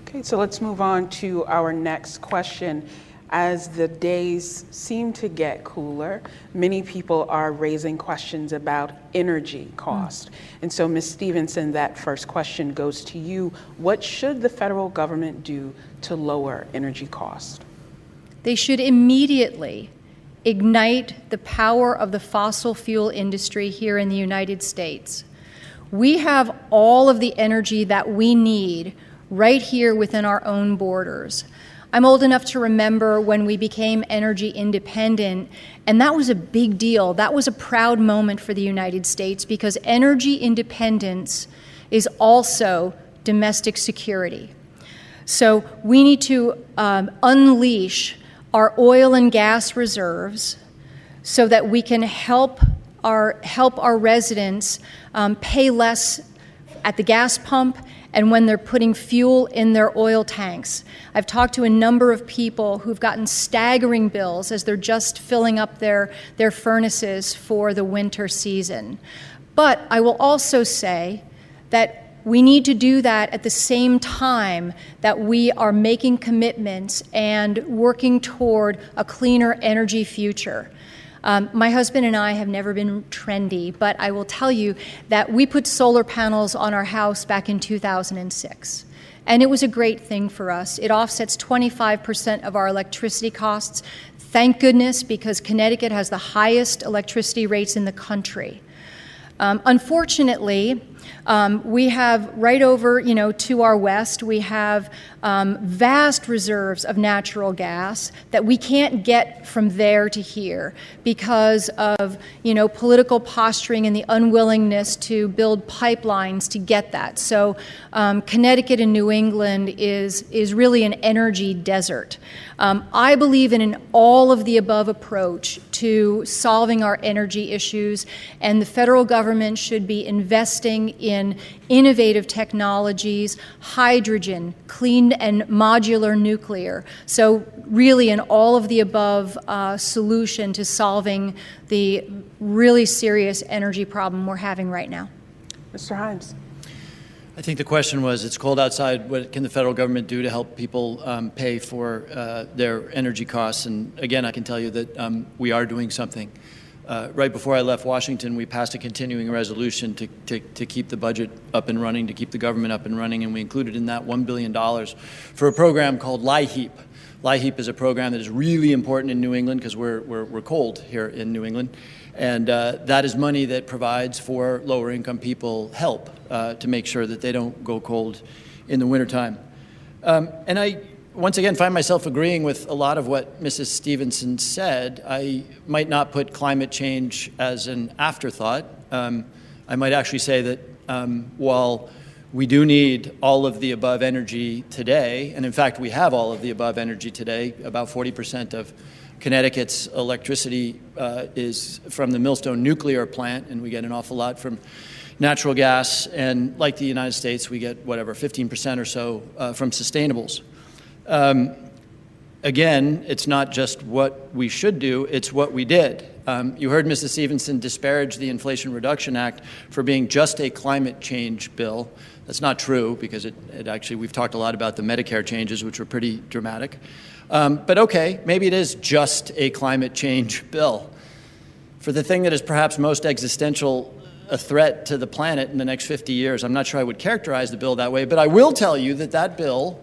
Okay, so let's move on to our next question. As the days seem to get cooler, many people are raising questions about energy cost. And so, Ms. Stevenson, that first question goes to you. What should the federal government do to lower energy cost? They should immediately ignite the power of the fossil fuel industry here in the United States. We have all of the energy that we need right here within our own borders. I'm old enough to remember when we became energy independent, and that was a big deal. That was a proud moment for the United States because energy independence is also domestic security. So we need to unleash our oil and gas reserves so that we can help our residents pay less at the gas pump and when they're putting fuel in their oil tanks. I've talked to a number of people who've gotten staggering bills as they're just filling up their furnaces for the winter season. But I will also say that we need to do that at the same time that we are making commitments and working toward a cleaner energy future. My husband and I have never been trendy, but I will tell you that we put solar panels on our house back in 2006. And it was a great thing for us. It offsets 25% of our electricity costs. Thank goodness, because Connecticut has the highest electricity rates in the country. Unfortunately, we have right over, to our west, we have vast reserves of natural gas that we can't get from there to here because of, political posturing and the unwillingness to build pipelines to get that. So Connecticut and New England is really an energy desert. I believe in an all-of-the-above approach to solving our energy issues, and the federal government should be investing in innovative technologies, hydrogen, clean and modular nuclear. So really an all-of-the-above solution to solving the really serious energy problem we're having right now. Mr. Himes. I think the question was, it's cold outside, what can the federal government do to help people pay for their energy costs? And again, I can tell you that we are doing something. Right before I left Washington, we passed a continuing resolution to keep the budget up and running, to keep the government up and running, and we included in that $1 billion for a program called LIHEAP. LIHEAP is a program that is really important in New England because we're cold here in New England. And that is money that provides for lower income people help to make sure that they don't go cold in the wintertime. And I, once again, find myself agreeing with a lot of what Mrs. Stevenson said. I might not put climate change as an afterthought. I might actually say that while we do need all of the above energy today, and in fact we have all of the above energy today, about 40% of Connecticut's electricity is from the Millstone nuclear plant, and we get an awful lot from natural gas. And like the United States, we get 15% or so from sustainables. again, it's not just what we should do, it's what we did. You heard Mrs. Stevenson disparage the Inflation Reduction Act for being just a climate change bill. That's not true, because it actually, we've talked a lot about the Medicare changes, which were pretty dramatic. But okay, maybe it is just a climate change bill. For the thing that is perhaps most existential a threat to the planet in the next 50 years, I'm not sure I would characterize the bill that way, but I will tell you that that bill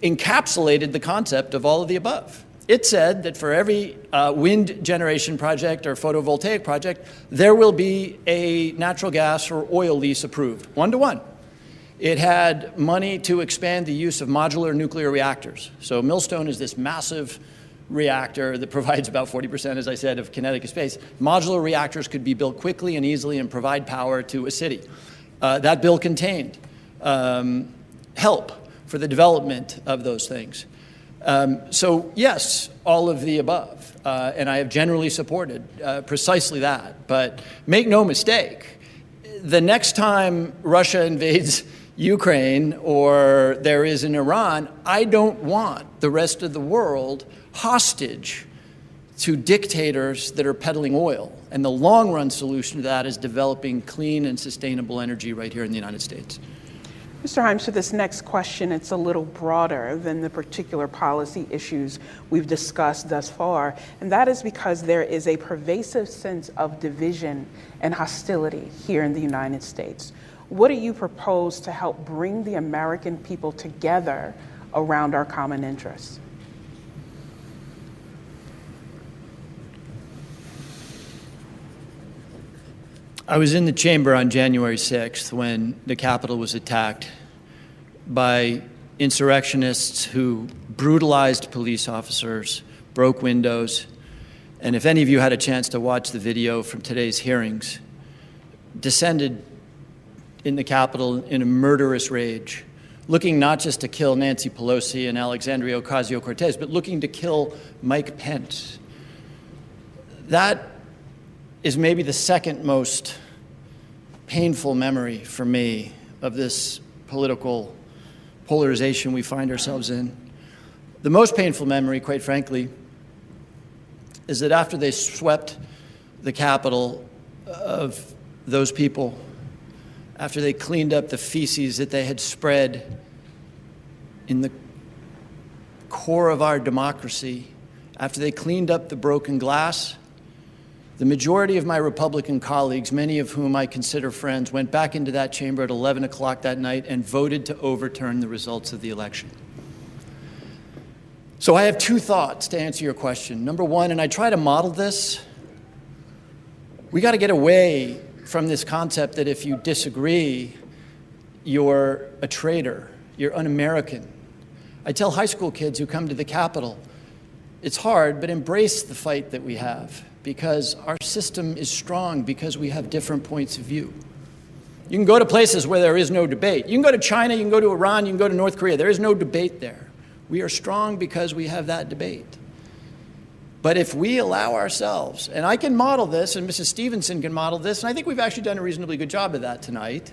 encapsulated the concept of all of the above. It said that for every wind generation project or photovoltaic project, there will be a natural gas or oil lease approved, 1-to-1. It had money to expand the use of modular nuclear reactors. So Millstone is this massive reactor that provides about 40%, as I said, of Connecticut space. Modular reactors could be built quickly and easily and provide power to a city. That bill contained help for the development of those things. So yes, all of the above, and I have generally supported precisely that. But make no mistake, the next time Russia invades Ukraine or there is in Iran, I don't want the rest of the world hostage to dictators that are peddling oil. And the long-run solution to that is developing clean and sustainable energy right here in the United States. Mr. Himes, for this next question, it's a little broader than the particular policy issues we've discussed thus far, and that is because there is a pervasive sense of division and hostility here in the United States. What do you propose to help bring the American people together around our common interests? I was in the chamber on January 6th when the Capitol was attacked by insurrectionists who brutalized police officers, broke windows, and if any of you had a chance to watch the video from today's hearings, descended in the Capitol in a murderous rage, looking not just to kill Nancy Pelosi and Alexandria Ocasio-Cortez, but looking to kill Mike Pence. That is maybe the second most painful memory for me of this political polarization we find ourselves in. The most painful memory, quite frankly, is that after they swept the Capitol of those people, after they cleaned up the feces that they had spread in the core of our democracy, after they cleaned up the broken glass, the majority of my Republican colleagues, many of whom I consider friends, went back into that chamber at 11 o'clock that night and voted to overturn the results of the election. So I have two thoughts to answer your question. Number one, and I try to model this, we got to get away from this concept that if you disagree, you're a traitor, you're un-American. I tell high school kids who come to the Capitol, it's hard, but embrace the fight that we have, because our system is strong because we have different points of view. You can go to places where there is no debate. You can go to China, you can go to Iran, you can go to North Korea. There is no debate there. We are strong because we have that debate. But if we allow ourselves, and I can model this, and Mrs. Stevenson can model this, and I think we've actually done a reasonably good job of that tonight,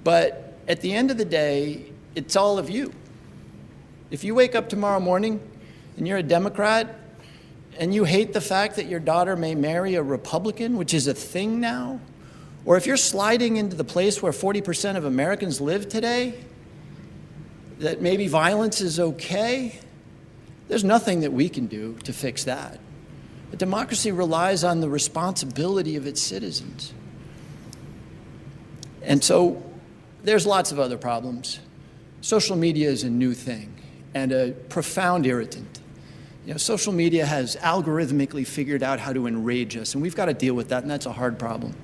but at the end of the day, it's all of you. If you wake up tomorrow morning and you're a Democrat, and you hate the fact that your daughter may marry a Republican, which is a thing now, or if you're sliding into the place where 40% of Americans live today, that maybe violence is okay, there's nothing that we can do to fix that. A democracy relies on the responsibility of its citizens. And so there's lots of other problems. Social media is a new thing and a profound irritant. You know, social media has algorithmically figured out how to enrage us, and we've got to deal with that, and that's a hard problem.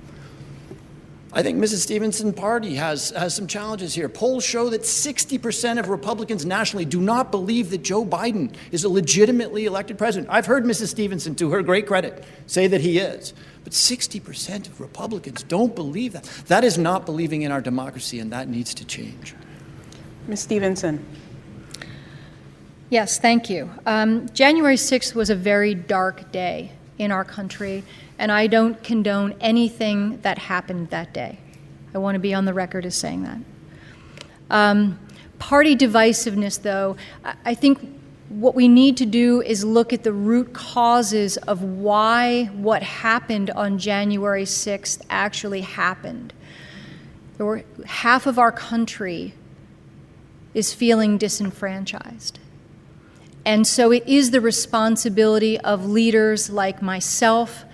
I think Mrs. Stevenson's party has some challenges here. Polls show that 60% of Republicans nationally do not believe that Joe Biden is a legitimately elected president. I've heard Mrs. Stevenson, to her great credit, say that he is. But 60% of Republicans don't believe that. That is not believing in our democracy, and that needs to change. Ms. Stevenson. Yes, thank you. January 6th was a very dark day in our country, and I don't condone anything that happened that day. I want to be on the record as saying that. Party divisiveness, though, I think what we need to do is look at the root causes of why what happened on January 6th actually happened. Half of our country is feeling disenfranchised. And so it is the responsibility of leaders like myself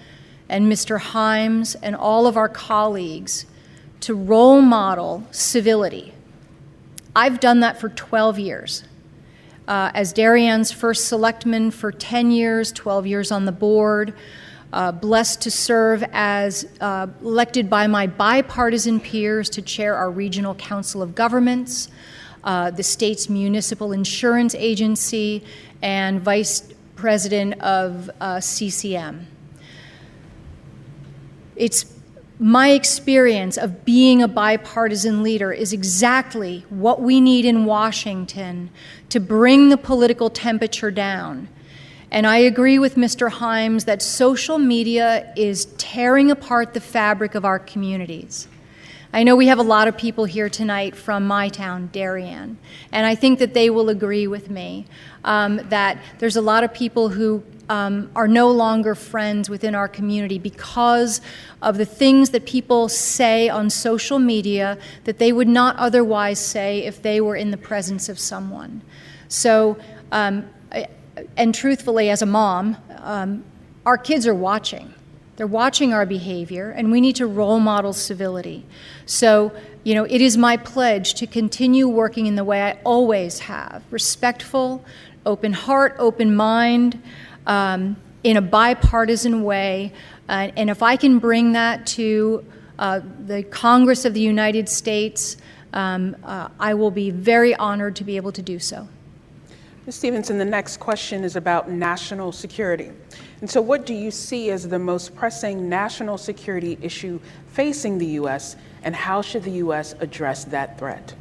and Mr. Himes and all of our colleagues to role model civility. I've done that for 12 years. As Darienne's first selectman for 10 years, 12 years on the board, blessed to serve as elected by my bipartisan peers to chair our Regional Council of Governments, the state's municipal insurance agency, and vice president of CCM. It's my experience of being a bipartisan leader is exactly what we need in Washington to bring the political temperature down. And I agree with Mr. Himes that social media is tearing apart the fabric of our communities. I know we have a lot of people here tonight from my town, Darien, and I think that they will agree with me that there's a lot of people who are no longer friends within our community because of the things that people say on social media that they would not otherwise say if they were in the presence of someone. So, and truthfully, as a mom, our kids are watching. They're watching our behavior, and we need to role model civility. So, you know, it is my pledge to continue working in the way I always have, respectful, open heart, open mind, in a bipartisan way. And if I can bring that to the Congress of the United States, I will be very honored to be able to do so. Ms. Stevenson, the next question is about national security. And so what do you see as the most pressing national security issue facing the U.S., and how should the U.S. address that threat?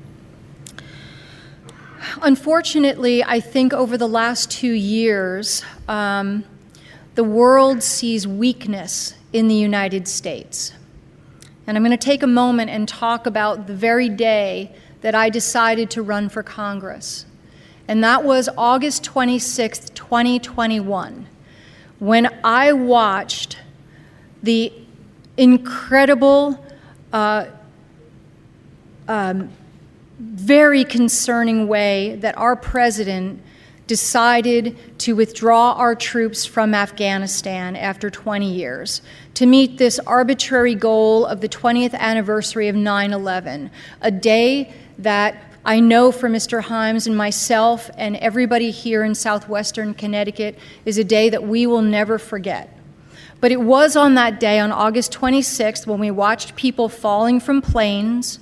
Unfortunately, I think over the last 2 years, the world sees weakness in the United States. And I'm going to take a moment and talk about the very day that I decided to run for Congress. And that was August 26th, 2021, when I watched the incredible, very concerning way that our president decided to withdraw our troops from Afghanistan after 20 years to meet this arbitrary goal of the 20th anniversary of 9/11, a day that I know for Mr. Himes and myself and everybody here in southwestern Connecticut is a day that we will never forget. But it was on that day, on August 26th, when we watched people falling from planes,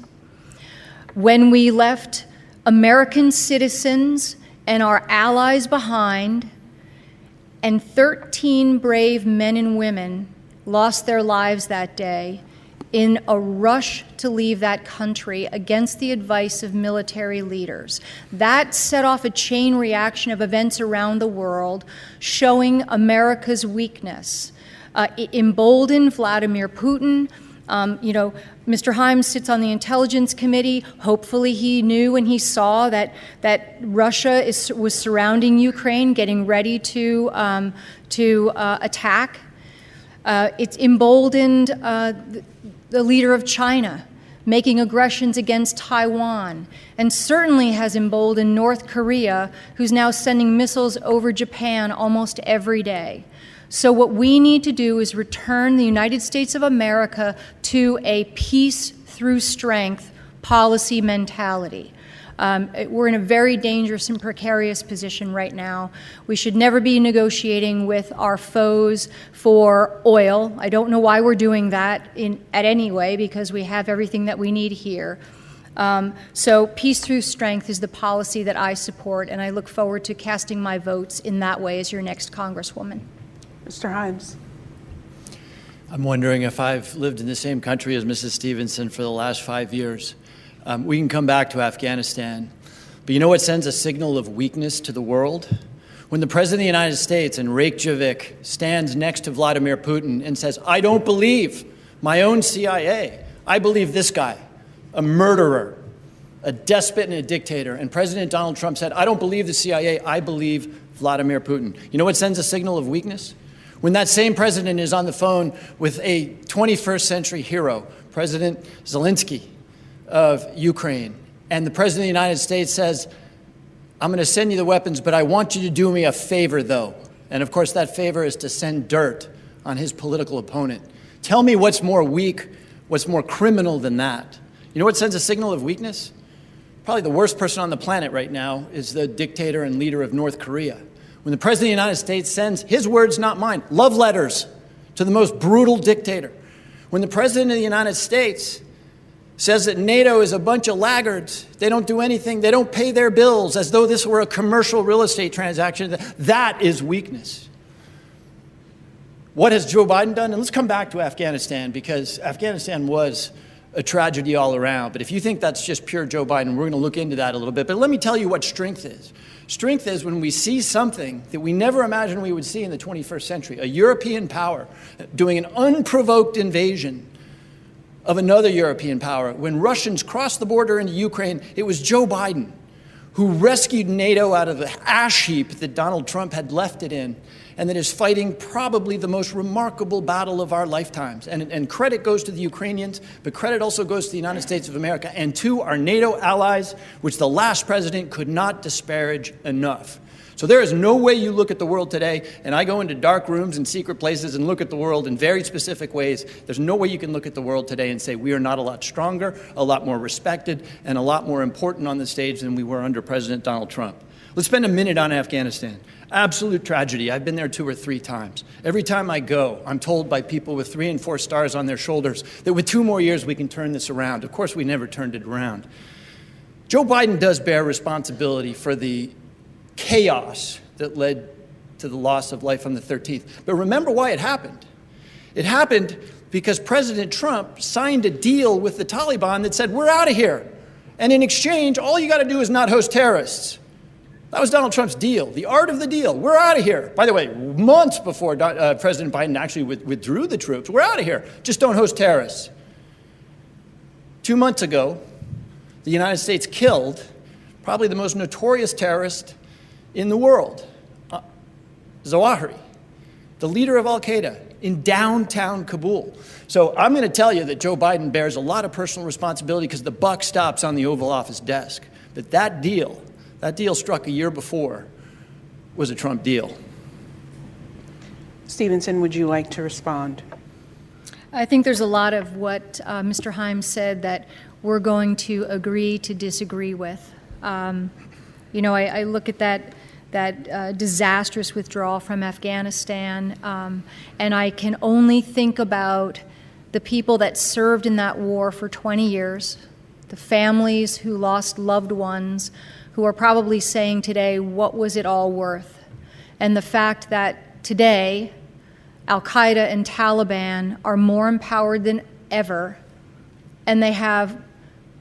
when we left American citizens and our allies behind, and 13 brave men and women lost their lives that day in a rush to leave that country against the advice of military leaders. That set off a chain reaction of events around the world showing America's weakness. It emboldened Vladimir Putin. Mr. Himes sits on the Intelligence Committee. Hopefully he knew when he saw that Russia was surrounding Ukraine, getting ready to attack. It's emboldened the leader of China, making aggressions against Taiwan, and certainly has emboldened North Korea, who's now sending missiles over Japan almost every day. So what we need to do is return the United States of America to a peace through strength policy mentality. We're in a very dangerous and precarious position right now. We should never be negotiating with our foes for oil. I don't know why we're doing that at any way, because we have everything that we need here. So peace through strength is the policy that I support, and I look forward to casting my votes in that way as your next Congresswoman. Mr. Himes. I'm wondering if I've lived in the same country as Mrs. Stevenson for the last 5 years. We can come back to Afghanistan, but you know what sends a signal of weakness to the world? When the President of the United States and Reykjavik stands next to Vladimir Putin and says, "I don't believe my own CIA. I believe this guy, a murderer, a despot and a dictator." And President Donald Trump said, "I don't believe the CIA. I believe Vladimir Putin. You know what sends a signal of weakness? When that same president is on the phone with a 21st century hero, President Zelensky of Ukraine, and the President of the United States says, I'm going to send you the weapons, but I want you to do me a favor, though. And of course, that favor is to send dirt on his political opponent. Tell me what's more weak, what's more criminal than that. You know what sends a signal of weakness? Probably the worst person on the planet right now is the dictator and leader of North Korea. When the President of the United States sends, his words, not mine, love letters to the most brutal dictator. When the President of the United States says that NATO is a bunch of laggards, they don't do anything, they don't pay their bills, as though this were a commercial real estate transaction, that is weakness. What has Joe Biden done? And let's come back to Afghanistan, because Afghanistan was a tragedy all around. But if you think that's just pure Joe Biden, we're going to look into that a little bit. But let me tell you what strength is. Strength is when we see something that we never imagined we would see in the 21st century, a European power doing an unprovoked invasion of another European power. When Russians crossed the border into Ukraine, it was Joe Biden who rescued NATO out of the ash heap that Donald Trump had left it in, and that is fighting probably the most remarkable battle of our lifetimes. And credit goes to the Ukrainians, but credit also goes to the United States of America and to our NATO allies, which the last president could not disparage enough. So there is no way you look at the world today, and I go into dark rooms and secret places and look at the world in very specific ways. There's no way you can look at the world today and say we are not a lot stronger, a lot more respected, and a lot more important on the stage than we were under President Donald Trump. Let's spend a minute on Afghanistan. Absolute tragedy. I've been there 2 or 3 times. Every time I go, I'm told by people with 3 and 4 stars on their shoulders that with 2 more years we can turn this around. Of course, we never turned it around. Joe Biden does bear responsibility for the chaos that led to the loss of life on the 13th. But remember why it happened. It happened because President Trump signed a deal with the Taliban that said, we're out of here. And in exchange, all you got to do is not host terrorists. That was Donald Trump's deal, the art of the deal. We're out of here. By the way, months before President Biden actually withdrew the troops, we're out of here. Just don't host terrorists. 2 months ago, the United States killed probably the most notorious terrorist in the world, Zawahiri, the leader of al-Qaeda, in downtown Kabul. So I'm going to tell you that Joe Biden bears a lot of personal responsibility because the buck stops on the Oval Office desk. But that deal struck a year before, was a Trump deal. Stevenson, would you like to respond? I think there's a lot of what Mr. Himes said that we're going to agree to disagree with. You know, I look at that disastrous withdrawal from Afghanistan, and I can only think about the people that served in that war for 20 years, the families who lost loved ones, who are probably saying today, what was it all worth? And the fact that today, al-Qaeda and Taliban are more empowered than ever, and they have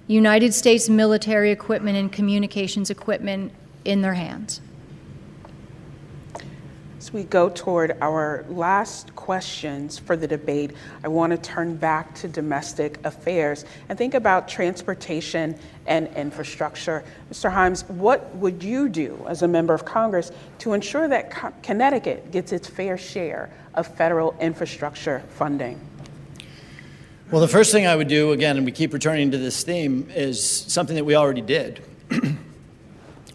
United States military equipment and communications equipment in their hands. As we go toward our last questions for the debate, I want to turn back to domestic affairs and think about transportation and infrastructure. Mr. Himes, what would you do as a member of Congress to ensure that Connecticut gets its fair share of federal infrastructure funding? Well, the first thing I would do, again, and we keep returning to this theme, is something that we already did,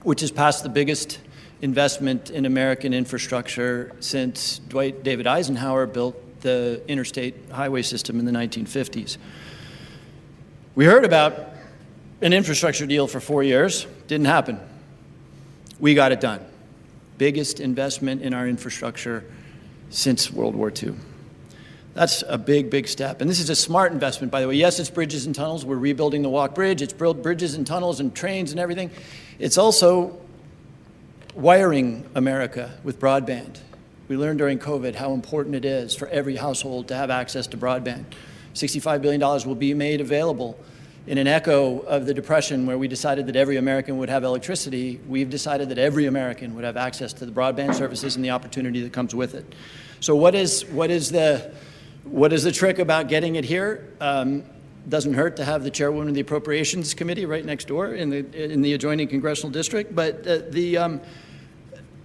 which is pass the biggest investment in American infrastructure since Dwight David Eisenhower built the interstate highway system in the 1950s. We heard about an infrastructure deal for 4 years. Didn't happen. We got it done. Biggest investment in our infrastructure since World War II. That's a big, big step. And this is a smart investment, by the way. Yes, it's bridges and tunnels. We're rebuilding the Walk Bridge. It's bridges and tunnels and trains and everything. It's also wiring America with broadband. We learned during COVID how important it is for every household to have access to broadband. $65 billion will be made available. In an echo of the Depression, where we decided that every American would have electricity, we've decided that every American would have access to the broadband services and the opportunity that comes with it. So what is the trick about getting it here? Doesn't hurt to have the chairwoman of the Appropriations Committee right next door in the adjoining congressional district. But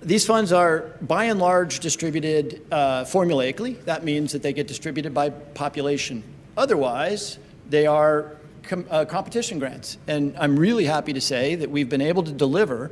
These funds are, by and large, distributed formulaically. That means that they get distributed by population. Otherwise, they are competition grants. And I'm really happy to say that we've been able to deliver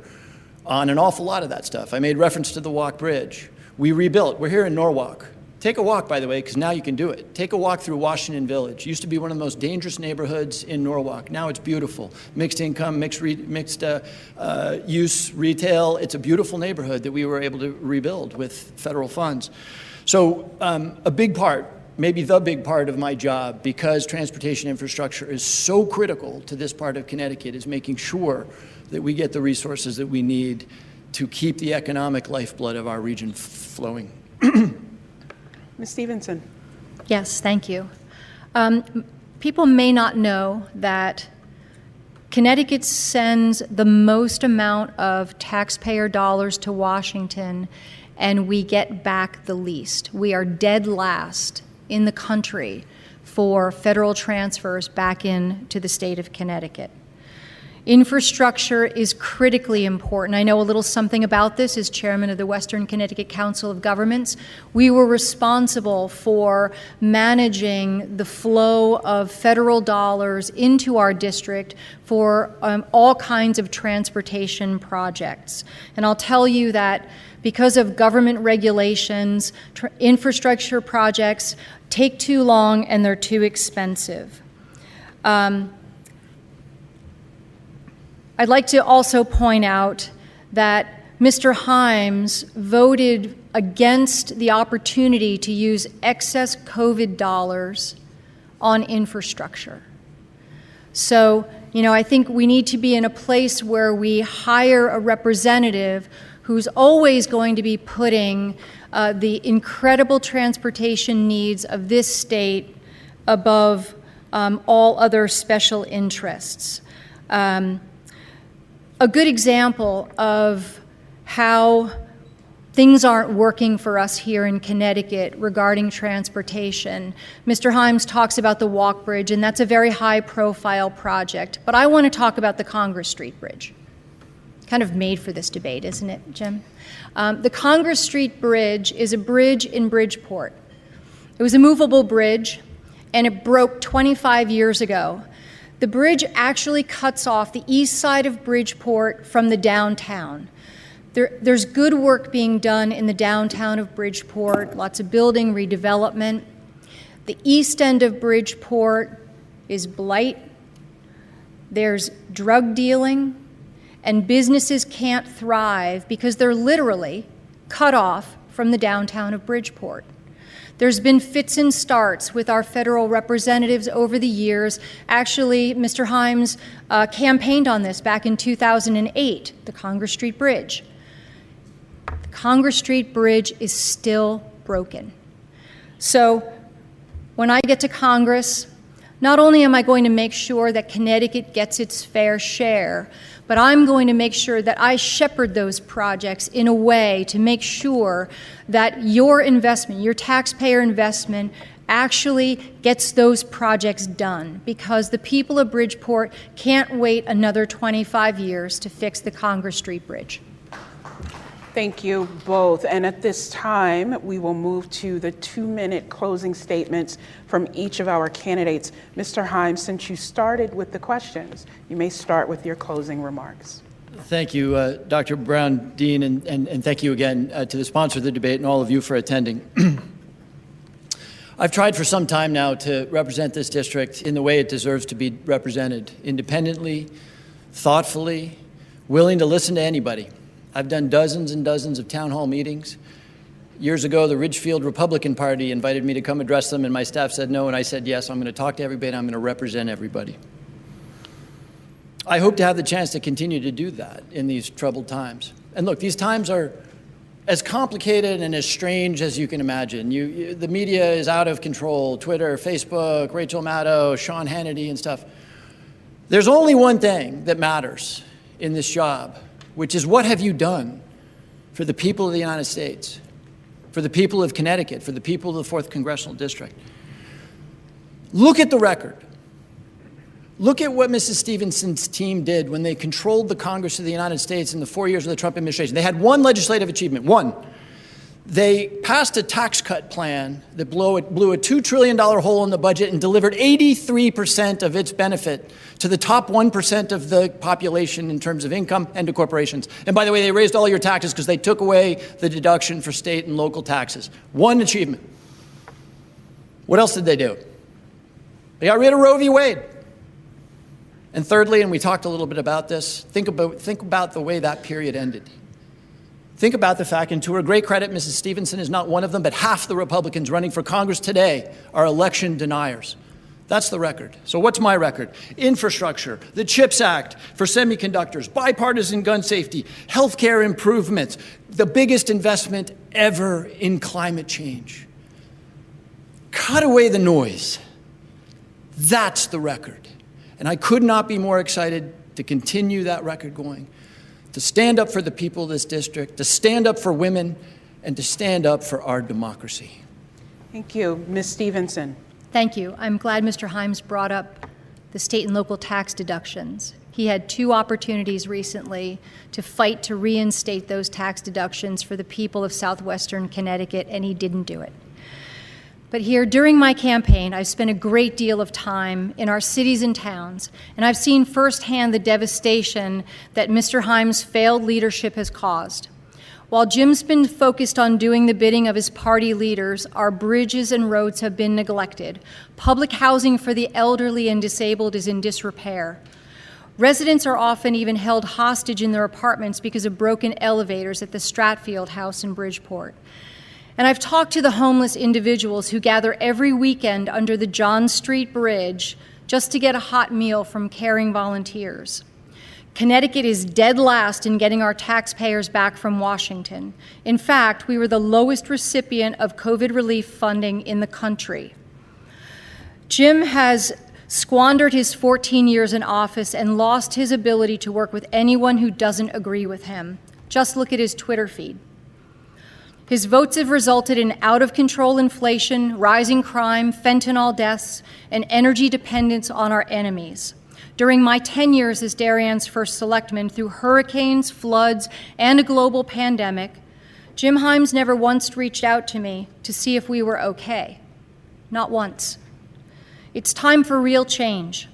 on an awful lot of that stuff. I made reference to the Walk Bridge. We rebuilt. We're here in Norwalk. Take a walk, by the way, because now you can do it. Take a walk through Washington Village. Used to be one of the most dangerous neighborhoods in Norwalk. Now it's beautiful. Mixed income, mixed use retail. It's a beautiful neighborhood that we were able to rebuild with federal funds. So a big part, maybe the big part of my job, because transportation infrastructure is so critical to this part of Connecticut, is making sure that we get the resources that we need to keep the economic lifeblood of our region flowing. Ms. Stevenson. Yes, thank you. People may not know that Connecticut sends the most amount of taxpayer dollars to Washington, and we get back the least. We are dead last in the country for federal transfers back into the state of Connecticut. Infrastructure is critically important. I know a little something about this as chairman of the Western Connecticut Council of Governments. We were responsible for managing the flow of federal dollars into our district for all kinds of transportation projects. And I'll tell you that because of government regulations, infrastructure projects take too long and they're too expensive. I'd like to also point out that Mr. Himes voted against the opportunity to use excess COVID dollars on infrastructure. So, I think we need to be in a place where we hire a representative who's always going to be putting the incredible transportation needs of this state above all other special interests. A good example of how things aren't working for us here in Connecticut regarding transportation. Mr. Himes talks about the Walk Bridge, and that's a very high-profile project. But I want to talk about the Congress Street Bridge. Kind of made for this debate, isn't it, Jim? The Congress Street Bridge is a bridge in Bridgeport. It was a movable bridge, and it broke 25 years ago. The bridge actually cuts off the east side of Bridgeport from the downtown. There's good work being done in the downtown of Bridgeport, lots of building, redevelopment. The east end of Bridgeport is blight. There's drug dealing, and businesses can't thrive because they're literally cut off from the downtown of Bridgeport. There's been fits and starts with our federal representatives over the years. Actually, Mr. Himes campaigned on this back in 2008, the Congress Street Bridge. The Congress Street Bridge is still broken. So when I get to Congress, not only am I going to make sure that Connecticut gets its fair share, but I'm going to make sure that I shepherd those projects in a way to make sure that your investment, your taxpayer investment, actually gets those projects done, because the people of Bridgeport can't wait another 25 years to fix the Congress Street Bridge. Thank you both. And at this time, we will move to the 2-minute closing statements from each of our candidates. Mr. Himes, since you started with the questions, you may start with your closing remarks. Thank you, Dr. Brown, Dean, and thank you again to the sponsor of the debate and all of you for attending. I've tried for some time now to represent this district in the way it deserves to be represented, independently, thoughtfully, willing to listen to anybody. I've done dozens and dozens of town hall meetings. Years ago, the Ridgefield Republican Party invited me to come address them, and my staff said no, and I said yes, I'm going to talk to everybody, I'm going to represent everybody. I hope to have the chance to continue to do that in these troubled times. And look, these times are as complicated and as strange as you can imagine. The media is out of control, Twitter, Facebook, Rachel Maddow, Sean Hannity and stuff. There's only one thing that matters in this job, which is what have you done for the people of the United States, for the people of Connecticut, for the people of the 4th Congressional District. Look at the record. Look at what Mrs. Stevenson's team did when they controlled the Congress of the United States in the 4 years of the Trump administration. They had one legislative achievement, one. They passed a tax cut plan that blew a $2 trillion hole in the budget and delivered 83% of its benefit to the top 1% of the population in terms of income and to corporations. And by the way, they raised all your taxes because they took away the deduction for state and local taxes. One achievement. What else did they do? They got rid of Roe v. Wade. And thirdly, and we talked a little bit about this, think about the way that period ended. Think about the fact, and to her great credit, Mrs. Stevenson is not one of them, but half the Republicans running for Congress today are election deniers. That's the record. So what's my record? Infrastructure, the CHIPS Act for semiconductors, bipartisan gun safety, healthcare improvements, the biggest investment ever in climate change. Cut away the noise. That's the record. And I could not be more excited to continue that record going, to stand up for the people of this district, to stand up for women, and to stand up for our democracy. Thank you. Ms. Stevenson. Thank you. I'm glad Mr. Himes brought up the state and local tax deductions. He had two opportunities recently to fight to reinstate those tax deductions for the people of southwestern Connecticut, and he didn't do it. But here, during my campaign, I've spent a great deal of time in our cities and towns, and I've seen firsthand the devastation that Mr. Himes' failed leadership has caused. While Jim's been focused on doing the bidding of his party leaders, our bridges and roads have been neglected. Public housing for the elderly and disabled is in disrepair. Residents are often even held hostage in their apartments because of broken elevators at the Stratfield House in Bridgeport. And I've talked to the homeless individuals who gather every weekend under the John Street Bridge just to get a hot meal from caring volunteers. Connecticut is dead last in getting our taxpayers back from Washington. In fact, we were the lowest recipient of COVID relief funding in the country. Jim has squandered his 14 years in office and lost his ability to work with anyone who doesn't agree with him. Just look at his Twitter feed. His votes have resulted in out-of-control inflation, rising crime, fentanyl deaths, and energy dependence on our enemies. During my 10 years as Darien's first selectman, through hurricanes, floods, and a global pandemic, Jim Himes never once reached out to me to see if we were okay. Not once. It's time for real change.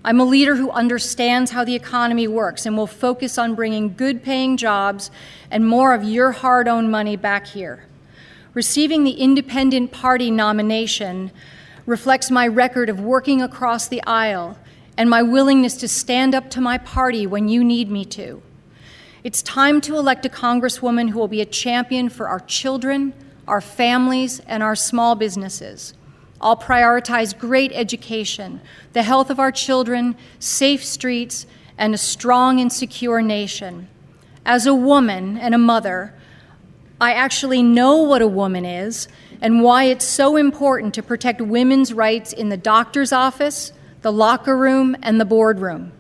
I'm a leader who understands how the economy works and will focus on bringing good-paying jobs and more of your hard-earned money back here. Receiving the independent party nomination reflects my record of working across the aisle and my willingness to stand up to my party when you need me to. It's time to elect a congresswoman who will be a champion for our children, our families, and our small businesses. I'll prioritize great education, the health of our children, safe streets, and a strong and secure nation. As a woman and a mother, I actually know what a woman is and why it's so important to protect women's rights in the doctor's office, the locker room, and the boardroom.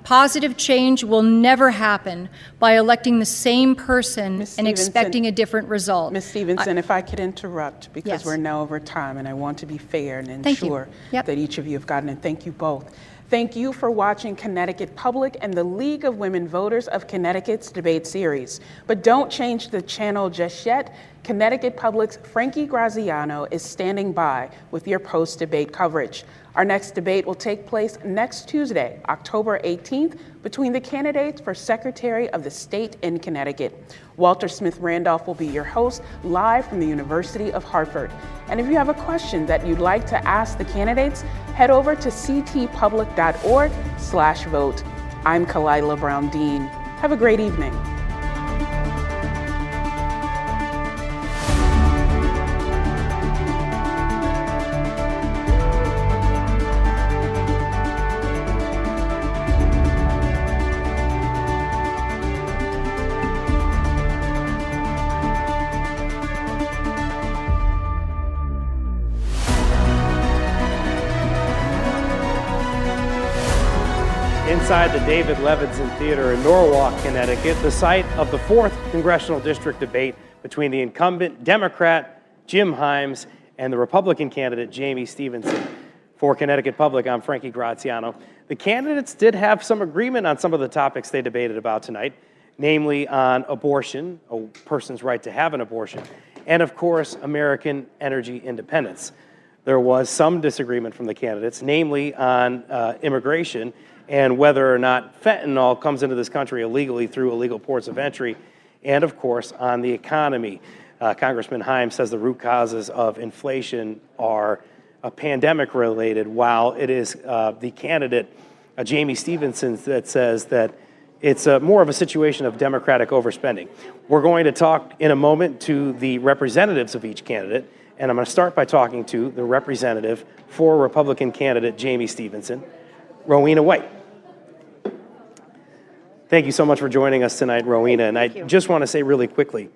Positive change will never happen by electing the same person and expecting a different result. Ms. Stevenson, if I could interrupt, because Yes. we're now over time and I want to be fair and ensure that each of you have gotten it. Thank you both. Thank you for watching Connecticut Public and the League of Women Voters of Connecticut's debate series. But don't change the channel just yet. Connecticut Public's Frankie Graziano is standing by with your post-debate coverage. Our next debate will take place next Tuesday, October 18th, between the candidates for Secretary of the State in Connecticut. Walter Smith Randolph will be your host, live from the University of Hartford. And if you have a question that you'd like to ask the candidates, head over to ctpublic.org/vote. I'm Kalila Brown-Dean. Have a great evening. Inside the David Levinson Theater in Norwalk, Connecticut, the site of the 4th Congressional District Debate between the incumbent Democrat Jim Himes and the Republican candidate Jayme Stevenson For Connecticut Public, I'm Frankie Graziano. The candidates did have some agreement on some of the topics they debated about tonight, namely on abortion, a person's right to have an abortion, and of course, American energy independence. There was some disagreement from the candidates, namely on immigration and whether or not fentanyl comes into this country illegally through illegal ports of entry, and of course, on the economy. Congressman Himes says the root causes of inflation are pandemic related, while it is the candidate, Jayme Stevenson, that says that it's more of a situation of Democratic overspending. We're going to talk in a moment to the representatives of each candidate, and I'm going to start by talking to the representative for Republican candidate Jayme Stevenson, Rowena White. Thank you so much for joining us tonight, Rowena. And I just want to say really quickly,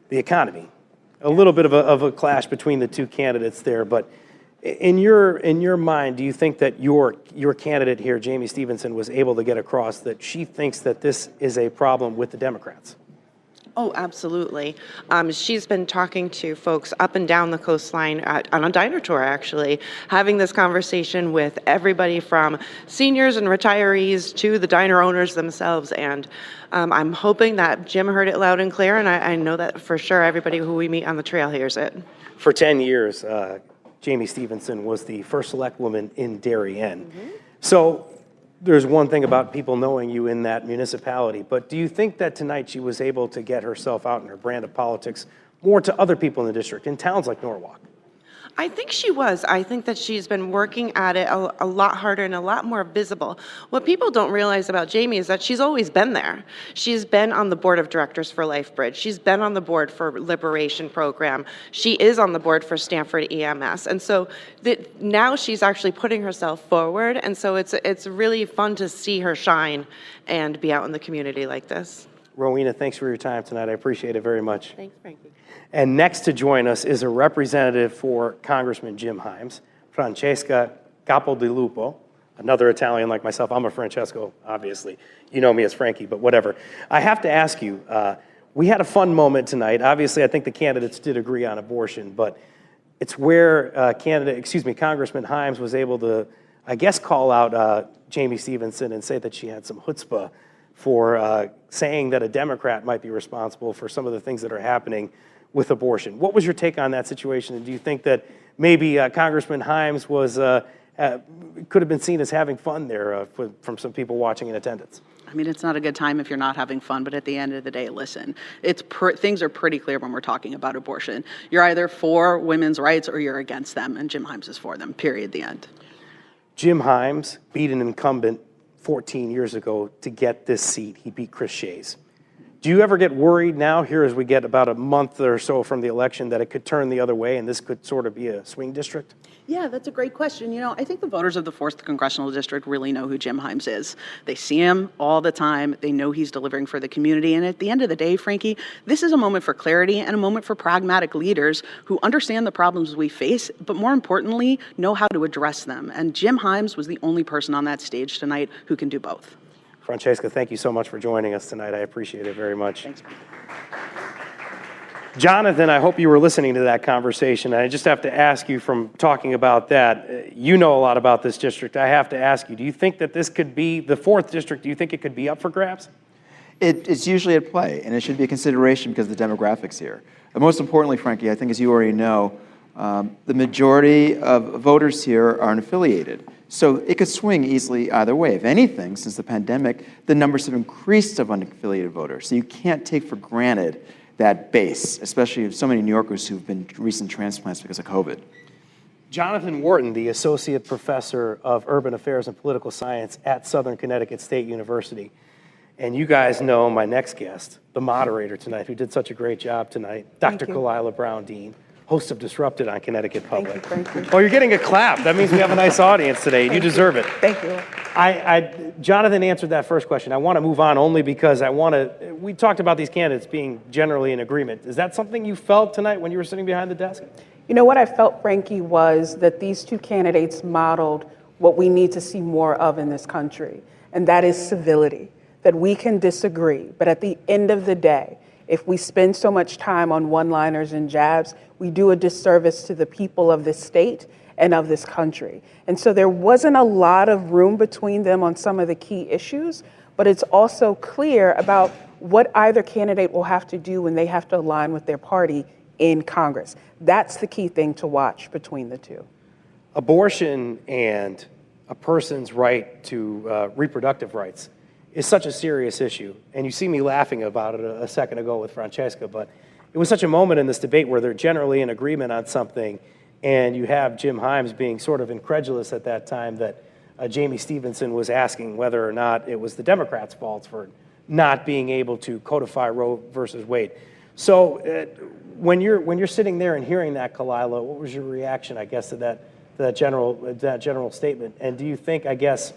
the economy, a little bit of a clash between the two candidates there, but in your mind, do you think that your candidate here, Jayme Stevenson, was able to get across that she thinks that this is a problem with the Democrats? Oh, absolutely. She's been talking to folks up and down the coastline on a diner tour, actually, having this conversation with everybody from seniors and retirees to the diner owners themselves. And I'm hoping that Jim heard it loud and clear, and I know that for sure everybody who we meet on the trail hears it. For 10 years, Jayme Stevenson was the first select woman in Darien. Mm-hmm. So there's one thing about people knowing you in that municipality, but do you think that tonight she was able to get herself out in her brand of politics more to other people in the district, in towns like Norwalk? I think she was. I think that she's been working at it a lot harder and a lot more visible. What people don't realize about Jayme is that she's always been there. She's been on the board of directors for LifeBridge. She's been on the board for Liberation Program. She is on the board for Stanford EMS. And so now she's actually putting herself forward. And so it's really fun to see her shine and be out in the community like this. Rowena, thanks for your time tonight. I appreciate it very much. Thanks, Frankie. And next to join us is a representative for Congressman Jim Himes, Francesca Capodilupo, another Italian like myself. I'm a Francesco, obviously. You know me as Frankie, but whatever. I have to ask you, we had a fun moment tonight. Obviously, I think the candidates did agree on abortion, but it's where Congressman Himes was able to, I guess, call out Jayme Stevenson and say that she had some chutzpah for saying that a Democrat might be responsible for some of the things that are happening with abortion. What was your take on that situation? And do you think that maybe Congressman Himes was could have been seen as having fun there from some people watching in attendance? I mean, it's not a good time if you're not having fun, but at the end of the day, listen, things are pretty clear when we're talking about abortion. You're either for women's rights or you're against them, and Jim Himes is for them, period, the end. Jim Himes beat an incumbent 14 years ago to get this seat. He beat Chris Shays. Do you ever get worried now, here as we get about a month or so from the election, that it could turn the other way and this could sort of be a swing district? Yeah, that's a great question. You know, I think the voters of the 4th Congressional District really know who Jim Himes is. They see him all the time. They know he's delivering for the community. And at the end of the day, Frankie, this is a moment for clarity and a moment for pragmatic leaders who understand the problems we face, but more importantly, know how to address them. And Jim Himes was the only person on that stage tonight who can do both. Francesca, thank you so much for joining us tonight. I appreciate it very much. Thanks. Jonathan, I hope you were listening to that conversation. I just have to ask you, from talking about that, you know a lot about this district. I have to ask you, do you think that this could be, the 4th district, do you think it could be up for grabs? It's usually at play, and it should be a consideration because of the demographics here. And most importantly, Frankie, I think as you already know, the majority of voters here are unaffiliated. So it could swing easily either way. If anything, since the pandemic, the numbers have increased of unaffiliated voters. So you can't take for granted that base, especially of so many New Yorkers who've been recent transplants because of COVID. Jonathan Wharton, the Associate Professor of Urban Affairs and Political Science at Southern Connecticut State University. And you guys know my next guest, the moderator tonight, who did such a great job tonight, Dr. Kalila Brown-Dean, host of Disrupted on Connecticut Public. Thank you. Oh, you're getting a clap. That means we have a nice audience today, and you deserve it. Thank you. Jonathan answered that first question. I want to move on only because we talked about these candidates being generally in agreement. Is that something you felt tonight when you were sitting behind the desk? You know, what I felt, Frankie, was that these two candidates modeled what we need to see more of in this country, and that is civility, that we can disagree, but at the end of the day, If we spend so much time on one-liners and jabs, we do a disservice to the people of this state and of this country. And so there wasn't a lot of room between them on some of the key issues, but it's also clear about what either candidate will have to do when they have to align with their party in Congress. That's the key thing to watch between the two. Abortion and a person's right to reproductive rights is such a serious issue. And you see me laughing about it a second ago with Francesca, but it was such a moment in this debate where they're generally in agreement on something, and you have Jim Himes being sort of incredulous at that time that Jayme Stevenson was asking whether or not it was the Democrats' fault for not being able to codify Roe versus Wade. So when you're sitting there and hearing that, Kalila, what was your reaction, I guess, to that general statement? And do you think, I guess,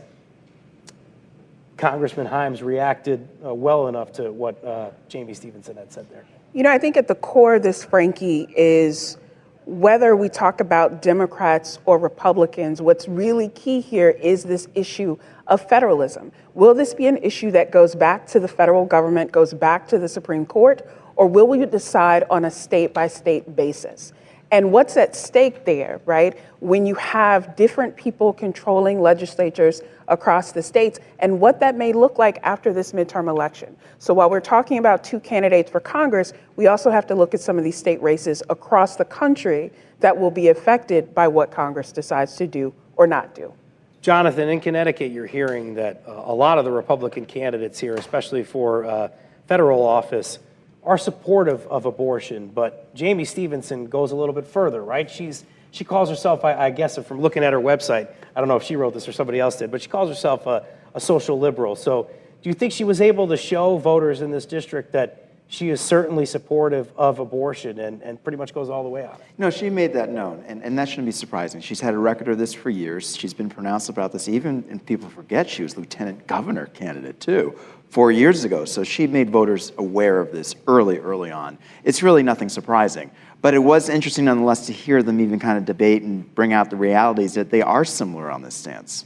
Congressman Himes reacted well enough to what Jayme Stevenson had said there? You know, I think at the core of this, Frankie, is whether we talk about Democrats or Republicans, what's really key here is this issue of federalism. Will this be an issue that goes back to the federal government, goes back to the Supreme Court, or will we decide on a state-by-state basis? And what's at stake there, right? When you have different people controlling legislatures across the states and what that may look like after this midterm election. So while we're talking about two candidates for Congress, we also have to look at some of these state races across the country that will be affected by what Congress decides to do or not do. Jonathan, in Connecticut, you're hearing that a lot of the Republican candidates here, especially for federal office, are supportive of abortion, but Jayme Stevenson goes a little bit further, right? She calls herself, I guess, from looking at her website, I don't know if she wrote this or somebody else did, but she calls herself a social liberal. So do you think she was able to show voters in this district that she is certainly supportive of abortion and pretty much goes all the way out? No, she made that known, and that shouldn't be surprising. She's had a record of this for years. She's been pronounced about this, even, and people forget, she was lieutenant governor candidate, too, 4 years ago. So she made voters aware of this early on. It's really nothing surprising. But it was interesting, nonetheless, to hear them even kind of debate and bring out the realities that they are similar on this stance.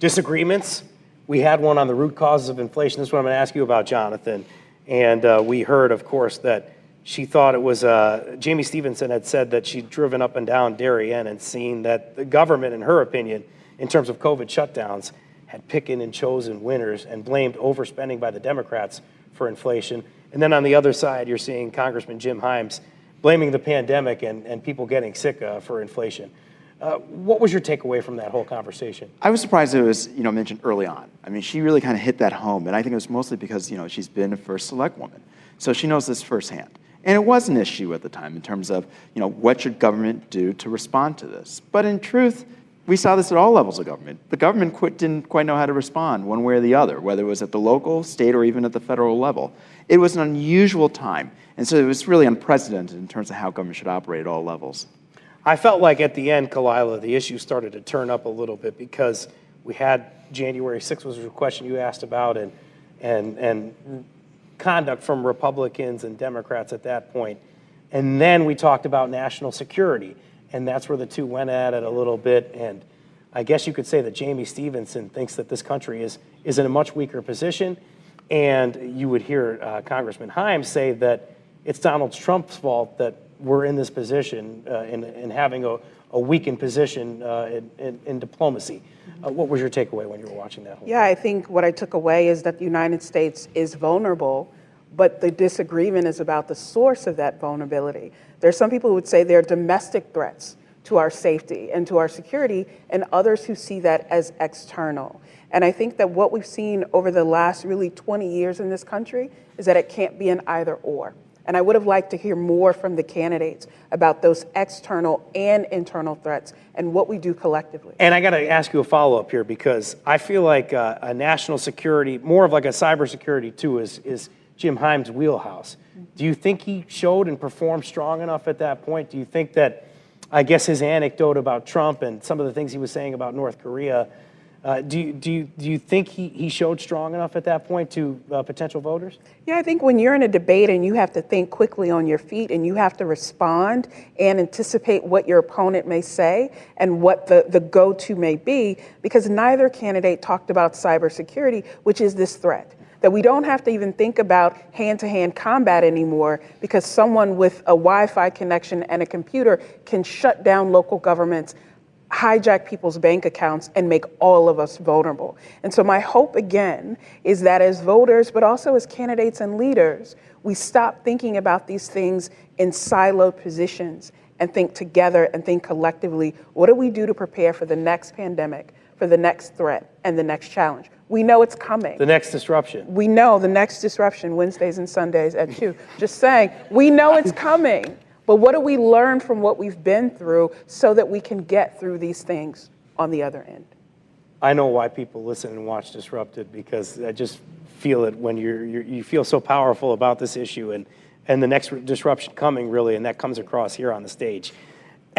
Disagreements? We had one on the root causes of inflation. This is what I'm going to ask you about, Jonathan. And we heard, of course, that she thought it was, Jayme Stevenson had said that she'd driven up and down Darien and seen that the government, in her opinion, in terms of COVID shutdowns, had picked and chosen winners and blamed overspending by the Democrats for inflation. And then on the other side, you're seeing Congressman Jim Himes blaming the pandemic and people getting sick for inflation. What was your takeaway from that whole conversation? I was surprised it was, mentioned early on. I mean, she really kind of hit that home, and I think it was mostly because, she's been a first select woman. So she knows this firsthand. And it was an issue at the time in terms of, what should government do to respond to this? But in truth, we saw this at all levels of government. The government didn't quite know how to respond one way or the other, whether it was at the local, state, or even at the federal level. It was an unusual time, and so it was really unprecedented in terms of how government should operate at all levels. I felt like at the end, Kalila, the issue started to turn up a little bit because we had January 6th was a question you asked about and conduct from Republicans and Democrats at that point. And then we talked about national security, and that's where the two went at it a little bit. And I guess you could say that Jayme Stevenson thinks that this country is in a much weaker position. And you would hear Congressman Himes say that it's Donald Trump's fault that we're in this position in having a weakened position in diplomacy. What was your takeaway when you were watching that whole thing? I think what I took away is that the United States is vulnerable, but the disagreement is about the source of that vulnerability. There's some people who would say they're domestic threats to our safety and to our security, and others who see that as external. And I think that what we've seen over the last really 20 years in this country is that it can't be an either or. And I would have liked to hear more from the candidates about those external and internal threats and what we do collectively. And I got to ask you a follow-up here because I feel like a national security, more of like a cybersecurity too, is Jim Himes' wheelhouse. Do you think he showed and performed strong enough at that point? Do you think that, I guess his anecdote about Trump and some of the things he was saying about North Korea, do you think he showed strong enough at that point to potential voters? Yeah, I think when you're in a debate and you have to think quickly on your feet and you have to respond and anticipate what your opponent may say and what the go-to may be, because neither candidate talked about cybersecurity, which is this threat that we don't have to even think about hand-to-hand combat anymore because someone with a Wi-Fi connection and a computer can shut down local governments, hijack people's bank accounts, and make all of us vulnerable. And so my hope, again, is that as voters, but also as candidates and leaders, we stop thinking about these things in siloed positions and think together and think collectively, what do we do to prepare for the next pandemic, for the next threat, and the next challenge? We know it's coming. The next disruption. We know the next disruption, Wednesdays and Sundays at 2. Just saying, we know it's coming. But what do we learn from what we've been through so that we can get through these things on the other end? I know why people listen and watch Disrupted, because I just feel it when you feel so powerful about this issue and the next disruption coming, really, and that comes across here on the stage.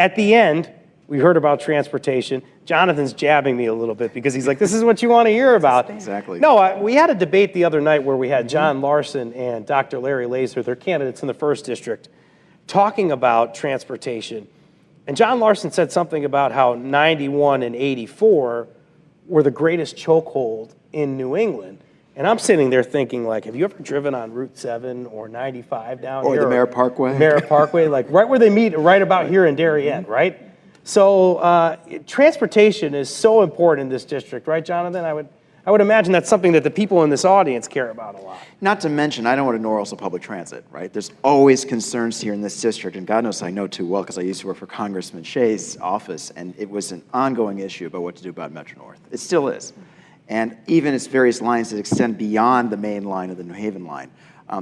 At the end, we heard about transportation. Jonathan's jabbing me a little bit because he's like, this is what you want to hear about. Exactly. No, we had a debate the other night where we had John Larson and Dr. Larry Laser, they're candidates in the 1st District, talking about transportation. And John Larson said something about how 91 and 84 were the greatest chokehold in New England. And I'm sitting there thinking, like, have you ever driven on Route 7 or 95 down here? Or the Merritt Parkway. Merritt Parkway, like right where they meet, right about here in Darien, right? So transportation is so important in this district, right, Jonathan? I would imagine that's something that the people in this audience care about a lot. Not to mention, I know what a Norwalk public transit, right? There's always concerns here in this district, and God knows I know too well because I used to work for Congressman Shea's office, and it was an ongoing issue about what to do about Metro North. It still is. And even its various lines that extend beyond the main line of the New Haven line.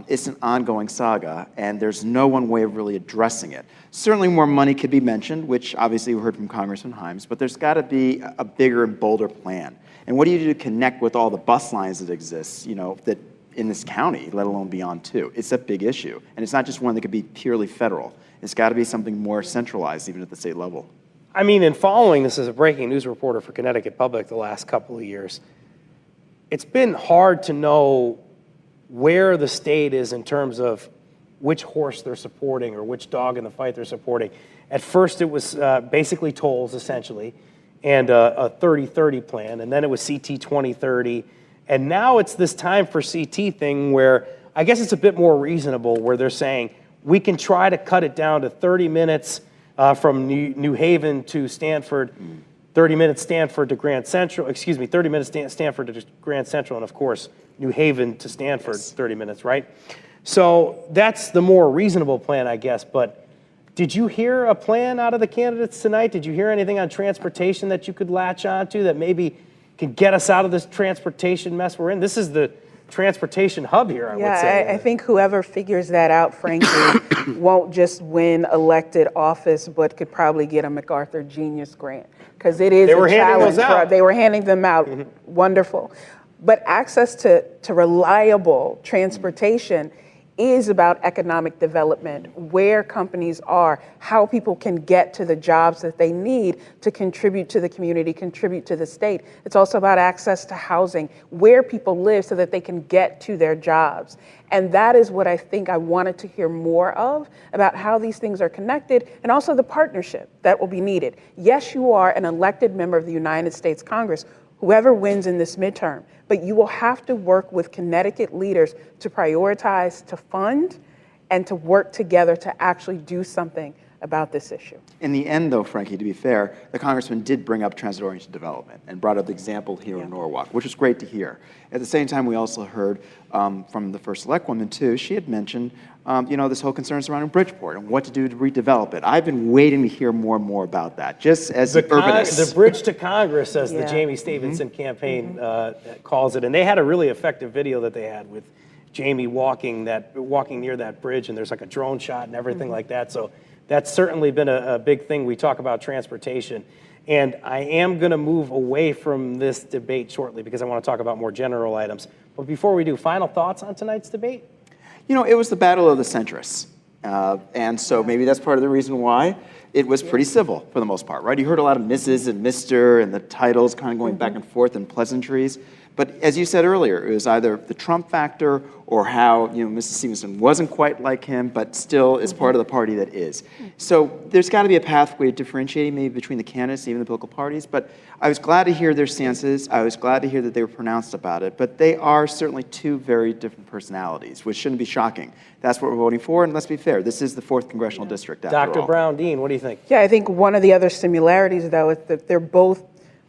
It's an ongoing saga, and there's no one way of really addressing it. Certainly more money could be mentioned, which obviously we heard from Congressman Himes, but there's got to be a bigger and bolder plan. And what do you do to connect with all the bus lines that exist, that in this county, let alone beyond too? It's a big issue, and it's not just one that could be purely federal. It's got to be something more centralized, even at the state level. I mean, in following this as a breaking news reporter for Connecticut Public the last couple of years, it's been hard to know where the state is in terms of which horse they're supporting or which dog in the fight they're supporting. At first, it was basically tolls, essentially, and a 30-30 plan, and then it was CT 2030, and now it's this time for CT thing where I guess it's a bit more reasonable, where they're saying we can try to cut it down to 30 minutes from New Haven to Stanford, 30 minutes Stanford to Grand Central, 30 minutes Stanford to Grand Central, and of course, New Haven to Stanford, yes. 30 minutes, right? So that's the more reasonable plan, I guess, but did you hear a plan out of the candidates tonight? Did you hear anything on transportation that you could latch onto that maybe could get us out of this transportation mess we're in? This is the transportation hub here, I would say. I think whoever figures that out, frankly, won't just win elected office, but could probably get a MacArthur Genius Grant, because it is a challenge. They were handing them out. Mm-hmm. Wonderful. But access to reliable transportation is about economic development, where companies are, how people can get to the jobs that they need to contribute to the community, contribute to the state. It's also about access to housing, where people live so that they can get to their jobs. And that is what I think I wanted to hear more of, about how these things are connected, and also the partnership that will be needed. Yes, you are an elected member of the United States Congress, whoever wins in this midterm, but you will have to work with Connecticut leaders to prioritize, to fund, and to work together to actually do something about this issue. In the end, though, Frankie, to be fair, the congressman did bring up transit-oriented development and brought up the example here in Norwalk, which was great to hear. At the same time, we also heard from the first select woman, too. She had mentioned, this whole concern surrounding Bridgeport and what to do to redevelop it. I've been waiting to hear more and more about that, just as an urbanist. The bridge to Congress, as the Jayme Stevenson campaign calls it. And they had a really effective video that they had with Jayme walking near that bridge, and there's like a drone shot and everything like that. So that's certainly been a big thing. We talk about transportation. And I am going to move away from this debate shortly because I want to talk about more general items. But before we do, final thoughts on tonight's debate? It was the battle of the centrists. And so maybe that's part of the reason why. it was pretty civil for the most part, right? You heard a lot of Mrs. and Mr. and the titles kind of going back and forth and pleasantries. But as you said earlier, it was either the Trump factor or how, Mrs. Stevenson wasn't quite like him, but still is part of the party that is. So there's got to be a pathway of differentiating maybe between the candidates and even the political parties. But I was glad to hear their stances. I was glad to hear that they were pronounced about it. But they are certainly two very different personalities, which shouldn't be shocking. That's what we're voting for, and let's be fair. This is the 4th Congressional District, after Dr. all. Brown-Dean, what do you think? Yeah, I think one of the other similarities, though, is that they're both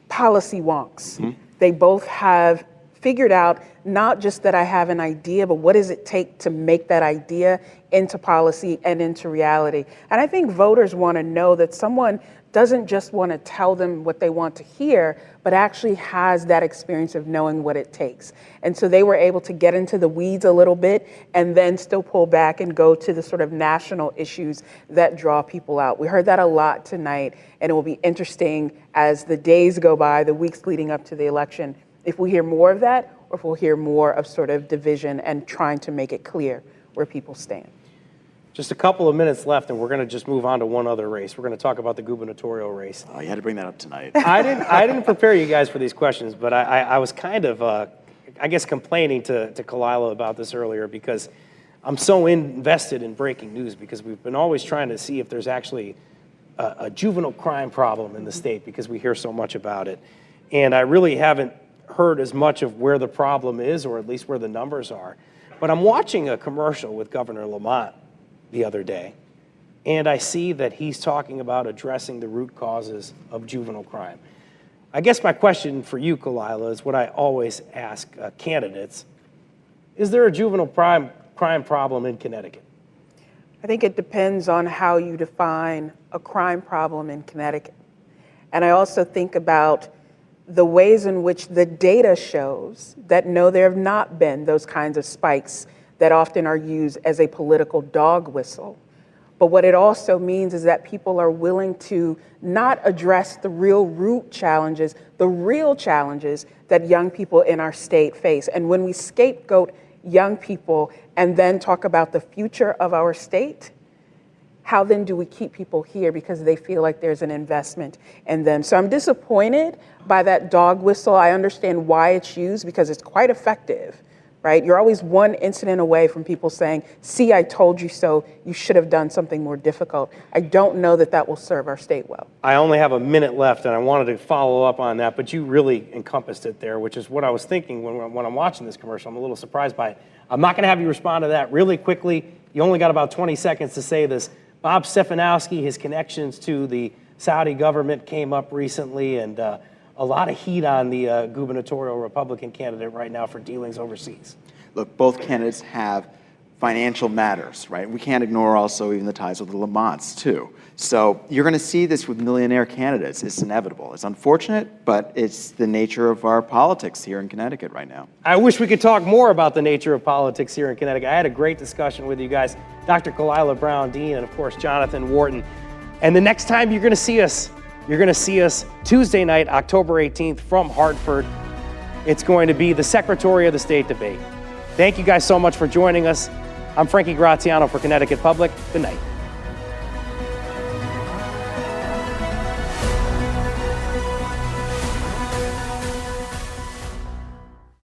policy wonks. They both have figured out not just that I have an idea, but what does it take to make that idea into policy and into reality. And I think voters want to know that someone doesn't just want to tell them what they want to hear, but actually has that experience of knowing what it takes. And so they were able to get into the weeds a little bit and then still pull back and go to the sort of national issues that draw people out. We heard that a lot tonight, and it will be interesting as the days go by, the weeks leading up to the election, if we hear more of that or if we'll hear more of sort of division and trying to make it clear where people stand. Just a couple of minutes left, and we're going to just move on to one other race. We're going to talk about the gubernatorial race. Oh, you had to bring that up tonight. I didn't prepare you guys for these questions, but I was kind of, I guess, complaining to Kalila about this earlier because I'm so invested in breaking news because we've been always trying to see if there's actually a juvenile crime problem in the state because we hear so much about it. And I really haven't heard as much of where the problem is, or at least where the numbers are. But I'm watching a commercial with Governor Lamont the other day, and I see that he's talking about addressing the root causes of juvenile crime. I guess my question for you, Kalila, is what I always ask candidates. Is there a juvenile crime problem in Connecticut? I think it depends on how you define a crime problem in Connecticut. And I also think about the ways in which the data shows that no, there have not been those kinds of spikes that often are used as a political dog whistle. But what it also means is that people are willing to not address the real root challenges, the real challenges that young people in our state face. And when we scapegoat young people and then talk about the future of our state, how then do we keep people here because they feel like there's an investment in them? So I'm disappointed by that dog whistle. I understand why it's used because it's quite effective, right? You're always one incident away from people saying, see, I told you so, you should have done something more difficult. I don't know that that will serve our state well. I only have a minute left, and I wanted to follow up on that, but you really encompassed it there, which is what I was thinking when I'm watching this commercial. I'm a little surprised by it. I'm not going to have you respond to that really quickly. You only got about 20 seconds to say this. Bob Stefanowski, his connections to the Saudi government came up recently, and a lot of heat on the gubernatorial Republican candidate right now for dealings overseas. Look, both candidates have financial matters, right? We can't ignore also even the ties with the Lamonts, too. So you're going to see this with millionaire candidates. It's inevitable. It's unfortunate, but it's the nature of our politics here in Connecticut right now. I wish we could talk more about the nature of politics here in Connecticut. I had a great discussion with you guys, Dr. Kalila Brown-Dean and, of course, Jonathan Wharton. And the next time you're going to see us Tuesday night, October 18th from Hartford. It's going to be the Secretary of the State debate. Thank you guys so much for joining us. I'm Frankie Graziano for Connecticut Public. Good night.